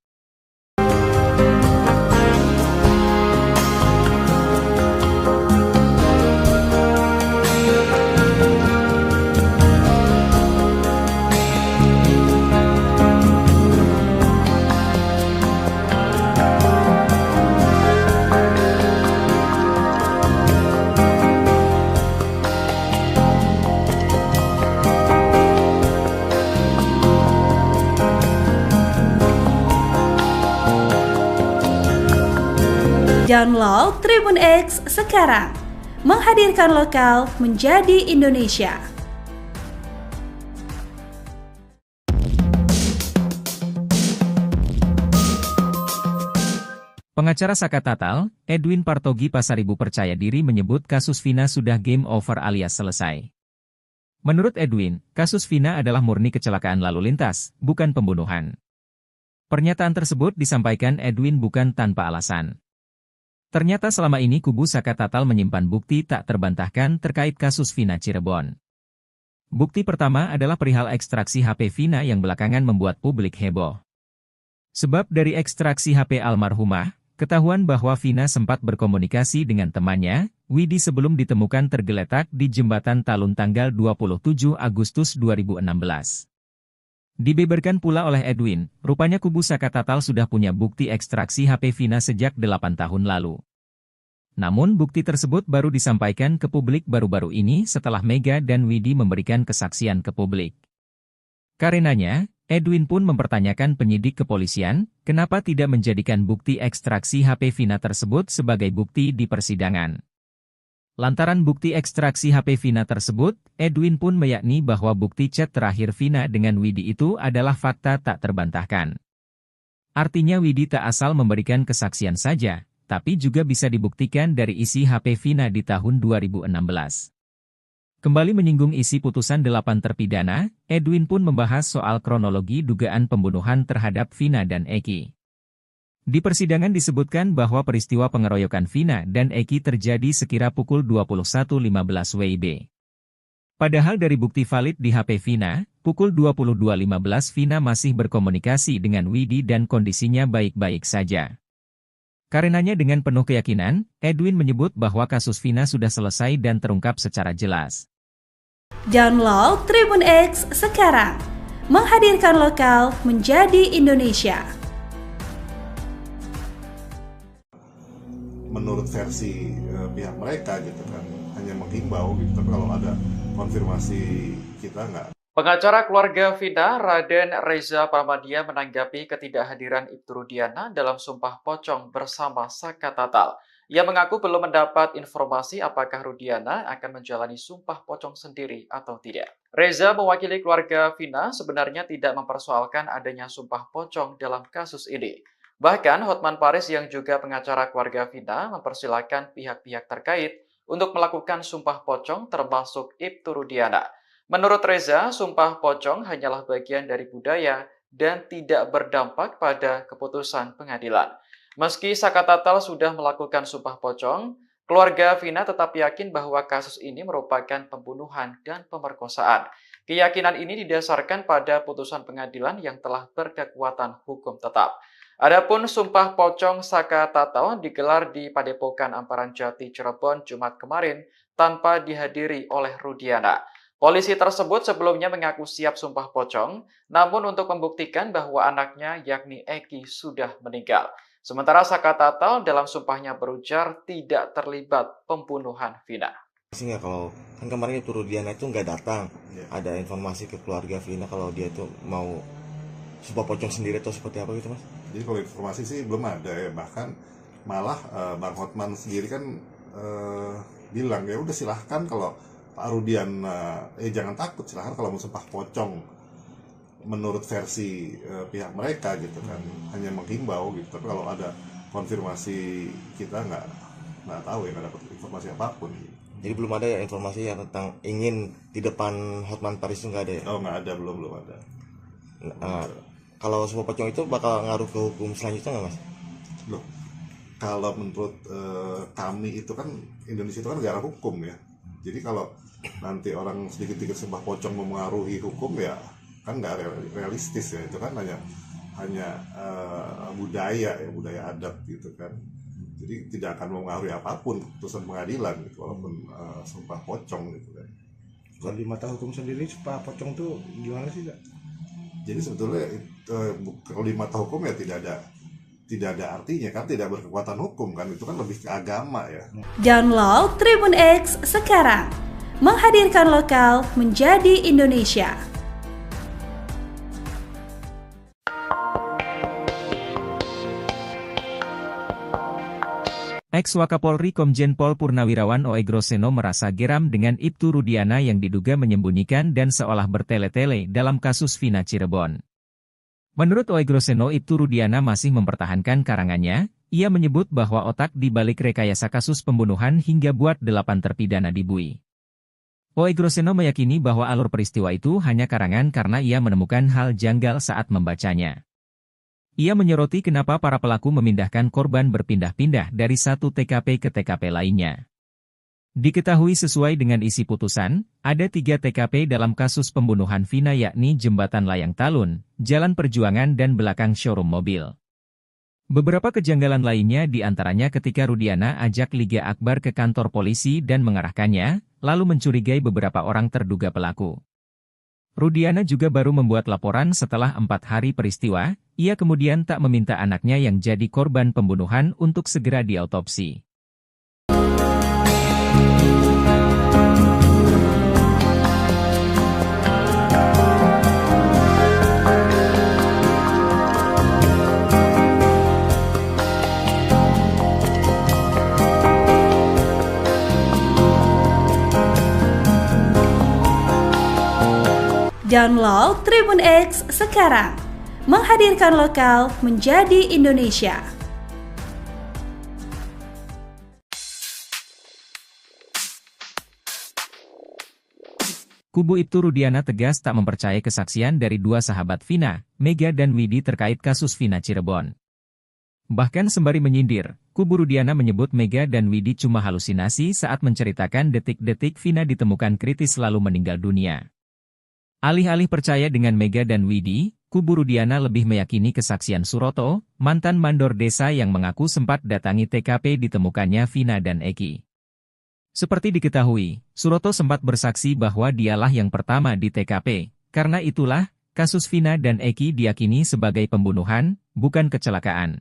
Download Tribun X sekarang, menghadirkan lokal menjadi Indonesia. Pengacara Saka Tatal, Edwin Partogi Pasaribu percaya diri menyebut kasus Vina sudah game over alias selesai. Menurut Edwin, kasus Vina adalah murni kecelakaan lalu lintas, bukan pembunuhan. Pernyataan tersebut disampaikan Edwin bukan tanpa alasan. Ternyata selama ini kubu Saka Tatal menyimpan bukti tak terbantahkan terkait kasus Vina Cirebon. Bukti pertama adalah perihal ekstraksi HP Vina yang belakangan membuat publik heboh. Sebab dari ekstraksi HP almarhumah, ketahuan bahwa Vina sempat berkomunikasi dengan temannya, Widi sebelum ditemukan tergeletak di jembatan Talun tanggal 27 Agustus 2016. Dibeberkan pula oleh Edwin, rupanya kubu Saka Tatal sudah punya bukti ekstraksi HP Vina sejak 8 tahun lalu. Namun bukti tersebut baru disampaikan ke publik baru-baru ini setelah Mega dan Widi memberikan kesaksian ke publik. Karenanya, Edwin pun mempertanyakan penyidik kepolisian, kenapa tidak menjadikan bukti ekstraksi HP Vina tersebut sebagai bukti di persidangan. Lantaran bukti ekstraksi HP Vina tersebut, Edwin pun meyakini bahwa bukti chat terakhir Vina dengan Widi itu adalah fakta tak terbantahkan. Artinya Widi tak asal memberikan kesaksian saja, tapi juga bisa dibuktikan dari isi HP Vina di tahun 2016. Kembali menyinggung isi putusan 8 terpidana, Edwin pun membahas soal kronologi dugaan pembunuhan terhadap Vina dan Eki. Di persidangan disebutkan bahwa peristiwa pengeroyokan Vina dan Eki terjadi sekira pukul 21.15 WIB. Padahal dari bukti valid di HP Vina, pukul 22.15 Vina masih berkomunikasi dengan Widi dan kondisinya baik-baik saja. Karenanya dengan penuh keyakinan, Edwin menyebut bahwa kasus Vina sudah selesai dan terungkap secara jelas. Download Tribun X sekarang, menghadirkan lokal menjadi Indonesia. Menurut versi pihak mereka gitu kan, hanya menghimbau gitu, tapi kalau ada konfirmasi kita nggak. Pengacara keluarga Vina, Raden Reza Pramadia menanggapi ketidakhadiran Ibtu Rudiana dalam Sumpah Pocong bersama Saka Tatal. Ia mengaku belum mendapat informasi apakah Rudiana akan menjalani Sumpah Pocong sendiri atau tidak. Reza mewakili keluarga Vina sebenarnya tidak mempersoalkan adanya Sumpah Pocong dalam kasus ini. Bahkan Hotman Paris yang juga pengacara keluarga Vina mempersilahkan pihak-pihak terkait untuk melakukan Sumpah Pocong termasuk Ibtu Rudiana. Menurut Reza, Sumpah Pocong hanyalah bagian dari budaya dan tidak berdampak pada keputusan pengadilan. Meski Sakatatal sudah melakukan sumpah pocong, keluarga Vina tetap yakin bahwa kasus ini merupakan pembunuhan dan pemerkosaan. Keyakinan ini didasarkan pada putusan pengadilan yang telah berkekuatan hukum tetap. Adapun sumpah pocong Sakatatal digelar di Padepokan Amparan Jati, Cirebon, Jumat kemarin tanpa dihadiri oleh Rudiana. Polisi tersebut sebelumnya mengaku siap sumpah pocong, namun untuk membuktikan bahwa anaknya yakni Eki sudah meninggal. Sementara Sakatatal dalam sumpahnya berujar tidak terlibat pembunuhan Vina. Nggak, kalau kan kemarin itu Rudiana itu nggak datang, ada informasi ke keluarga Vina kalau dia itu mau sumpah pocong sendiri atau seperti apa gitu mas? Jadi kalau informasi sih belum ada ya, bahkan malah Bang Hotman sendiri kan bilang ya udah silahkan kalau Pak Rudian jangan takut, silahkan kalau mau sumpah pocong menurut versi pihak mereka gitu kan, hanya menghimbau gitu. Tapi kalau ada konfirmasi kita nggak tahu ya, nggak dapat informasi apapun. Jadi belum ada ya informasi yang tentang ingin di depan Hotman Paris itu nggak ada ya? Oh nggak ada, belum ada. Kalau sumpah pocong itu bakal ngaruh ke hukum selanjutnya nggak mas? Loh, kalau menurut kami itu kan Indonesia itu kan negara hukum ya. Jadi kalau nanti orang sedikit-sedikit sumpah pocong memengaruhi hukum ya kan nggak realistis ya. Itu kan hanya budaya adat gitu kan. Jadi tidak akan mempengaruhi apapun putusan pengadilan gitu, walaupun sumpah pocong gitu kan. Kalau di mata hukum sendiri sumpah pocong tuh gimana sih Kak? Jadi sebetulnya kalau di mata hukum ya tidak ada artinya kan, tidak berkekuatan hukum kan, itu kan lebih ke agama ya. Download Tribun X sekarang, menghadirkan lokal menjadi Indonesia. Ex-Wakapolri Komjen Pol Purnawirawan Oegroseno merasa geram dengan Ibtu Rudiana yang diduga menyembunyikan dan seolah bertele-tele dalam kasus Vina Cirebon. Menurut Oegroseno, Ibtu Rudiana masih mempertahankan karangannya. Ia menyebut bahwa otak di balik rekayasa kasus pembunuhan hingga buat 8 terpidana dibui. Oegroseno meyakini bahwa alur peristiwa itu hanya karangan karena ia menemukan hal janggal saat membacanya. Ia menyoroti kenapa para pelaku memindahkan korban berpindah-pindah dari satu TKP ke TKP lainnya. Diketahui sesuai dengan isi putusan, ada 3 TKP dalam kasus pembunuhan Vina, yakni Jembatan Layang Talun, Jalan Perjuangan dan belakang showroom mobil. Beberapa kejanggalan lainnya diantaranya ketika Rudiana ajak Liga Akbar ke kantor polisi dan mengarahkannya, lalu mencurigai beberapa orang terduga pelaku. Rudiana juga baru membuat laporan setelah 4 hari peristiwa. Ia kemudian tak meminta anaknya yang jadi korban pembunuhan untuk segera diautopsi. Download Tribun X sekarang, menghadirkan lokal menjadi Indonesia. Kubu Ibtu Rudiana tegas tak mempercayai kesaksian dari 2 sahabat Vina, Mega dan Widi terkait kasus Vina Cirebon. Bahkan sembari menyindir, kubu Rudiana menyebut Mega dan Widi cuma halusinasi saat menceritakan detik-detik Vina ditemukan kritis lalu meninggal dunia. Alih-alih percaya dengan Mega dan Widi, kubu Rudiana lebih meyakini kesaksian Suroto, mantan mandor desa yang mengaku sempat datangi TKP ditemukannya Vina dan Eki. Seperti diketahui, Suroto sempat bersaksi bahwa dialah yang pertama di TKP. Karena itulah, kasus Vina dan Eki diyakini sebagai pembunuhan, bukan kecelakaan.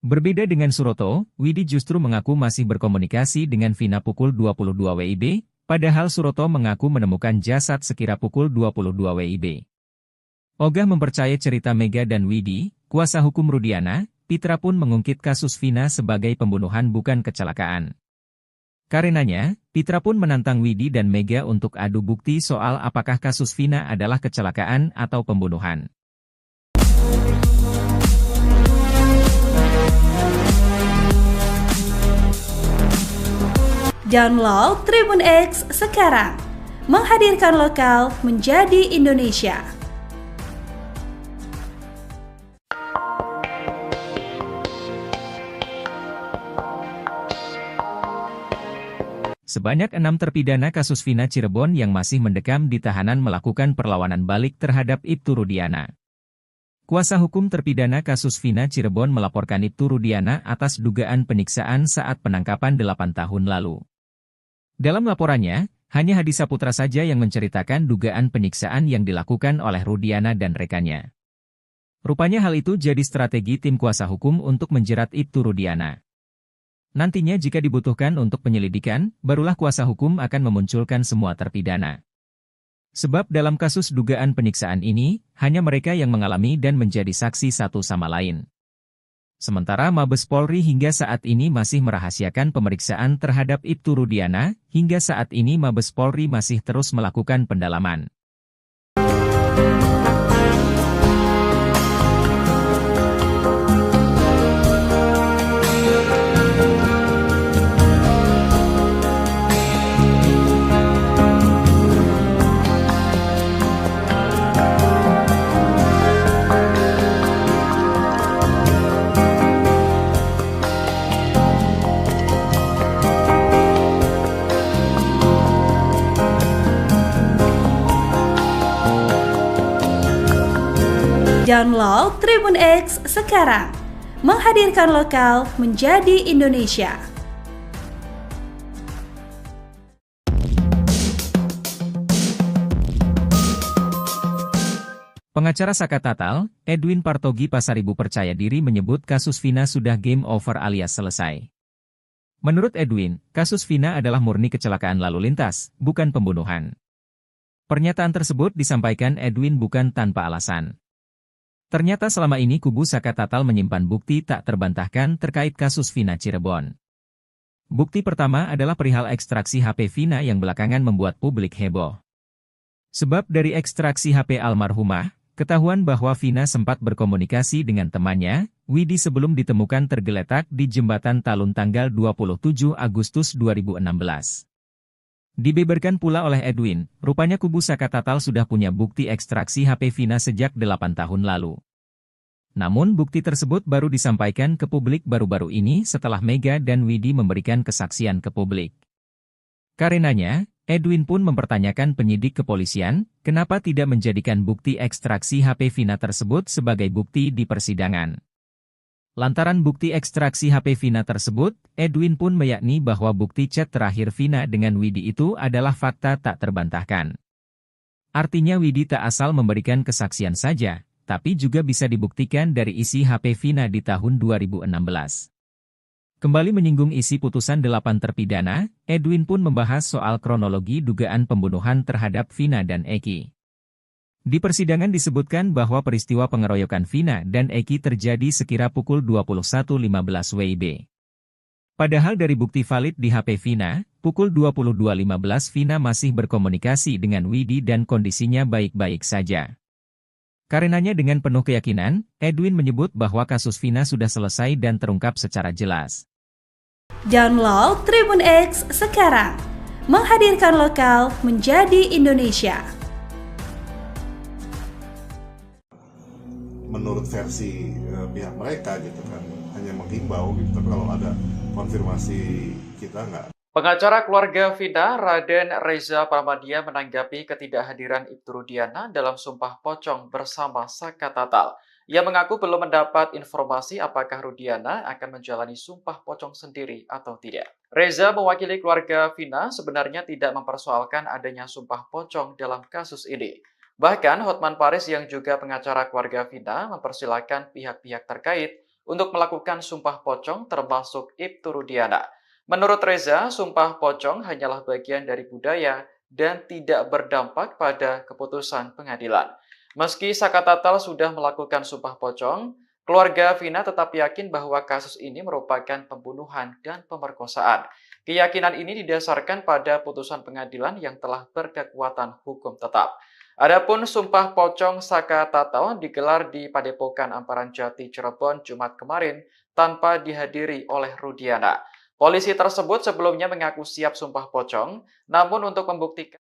Berbeda dengan Suroto, Widi justru mengaku masih berkomunikasi dengan Vina pukul 22 WIB, padahal Suroto mengaku menemukan jasad sekira pukul 22 WIB. Ogah mempercayai cerita Mega dan Widi, kuasa hukum Rudiana, Pitra pun mengungkit kasus Vina sebagai pembunuhan bukan kecelakaan. Karenanya, Pitra pun menantang Widi dan Mega untuk adu bukti soal apakah kasus Vina adalah kecelakaan atau pembunuhan. Download Tribun X sekarang, menghadirkan lokal menjadi Indonesia. Sebanyak 6 terpidana kasus Vina Cirebon yang masih mendekam di tahanan melakukan perlawanan balik terhadap Ibtu Rudiana. Kuasa hukum terpidana kasus Vina Cirebon melaporkan Ibtu Rudiana atas dugaan penyiksaan saat penangkapan 8 tahun lalu. Dalam laporannya, hanya Hadi Saputra saja yang menceritakan dugaan penyiksaan yang dilakukan oleh Rudiana dan rekannya. Rupanya hal itu jadi strategi tim kuasa hukum untuk menjerat Ibtu Rudiana. Nantinya jika dibutuhkan untuk penyelidikan, barulah kuasa hukum akan memunculkan semua terpidana. Sebab dalam kasus dugaan penyiksaan ini, hanya mereka yang mengalami dan menjadi saksi satu sama lain. Sementara Mabes Polri hingga saat ini masih merahasiakan pemeriksaan terhadap Ibtu Rudiana, hingga saat ini Mabes Polri masih terus melakukan pendalaman. Download Tribun X sekarang, menghadirkan lokal menjadi Indonesia. Pengacara Saka Tatal, Edwin Partogi Pasaribu percaya diri menyebut kasus Vina sudah game over alias selesai. Menurut Edwin, kasus Vina adalah murni kecelakaan lalu lintas, bukan pembunuhan. Pernyataan tersebut disampaikan Edwin bukan tanpa alasan. Ternyata selama ini kubu Saka Tatal menyimpan bukti tak terbantahkan terkait kasus Vina Cirebon. Bukti pertama adalah perihal ekstraksi HP Vina yang belakangan membuat publik heboh. Sebab dari ekstraksi HP almarhumah, ketahuan bahwa Vina sempat berkomunikasi dengan temannya, Widi sebelum ditemukan tergeletak di jembatan Talun tanggal 27 Agustus 2016. Dibeberkan pula oleh Edwin, rupanya kubu Saka Tatal sudah punya bukti ekstraksi HP Vina sejak 8 tahun lalu. Namun bukti tersebut baru disampaikan ke publik baru-baru ini setelah Mega dan Widi memberikan kesaksian ke publik. Karenanya, Edwin pun mempertanyakan penyidik kepolisian, kenapa tidak menjadikan bukti ekstraksi HP Vina tersebut sebagai bukti di persidangan. Lantaran bukti ekstraksi HP Vina tersebut, Edwin pun meyakini bahwa bukti chat terakhir Vina dengan Widi itu adalah fakta tak terbantahkan. Artinya Widi tak asal memberikan kesaksian saja, tapi juga bisa dibuktikan dari isi HP Vina di tahun 2016. Kembali menyinggung isi putusan 8 terpidana, Edwin pun membahas soal kronologi dugaan pembunuhan terhadap Vina dan Eki. Di persidangan disebutkan bahwa peristiwa pengeroyokan Vina dan Eki terjadi sekira pukul 21.15 WIB. Padahal dari bukti valid di HP Vina, pukul 22.15 Vina masih berkomunikasi dengan Widi dan kondisinya baik-baik saja. Karenanya dengan penuh keyakinan, Edwin menyebut bahwa kasus Vina sudah selesai dan terungkap secara jelas. Download Tribun X sekarang, menghadirkan lokal menjadi Indonesia. Menurut versi pihak mereka gitu kan, hanya menghimbau gitu, tapi kalau ada konfirmasi kita nggak. Pengacara keluarga Vina, Raden Reza Pramadia menanggapi ketidakhadiran Ibtu Rudiana dalam sumpah pocong bersama Saka Tatal. Ia mengaku belum mendapat informasi apakah Rudiana akan menjalani sumpah pocong sendiri atau tidak. Reza mewakili keluarga Vina sebenarnya tidak mempersoalkan adanya sumpah pocong dalam kasus ini. Bahkan Hotman Paris yang juga pengacara keluarga Vina mempersilahkan pihak-pihak terkait untuk melakukan sumpah pocong termasuk Ibtu Rudiana. Menurut Reza, sumpah pocong hanyalah bagian dari budaya dan tidak berdampak pada keputusan pengadilan. Meski Saka Tatal sudah melakukan sumpah pocong, keluarga Vina tetap yakin bahwa kasus ini merupakan pembunuhan dan pemerkosaan. Keyakinan ini didasarkan pada putusan pengadilan yang telah berkekuatan hukum tetap. Adapun sumpah pocong Saka Tatal digelar di Padepokan Amparan Jati Cirebon Jumat kemarin tanpa dihadiri oleh Rudiana. Polisi tersebut sebelumnya mengaku siap sumpah pocong, namun untuk membuktikan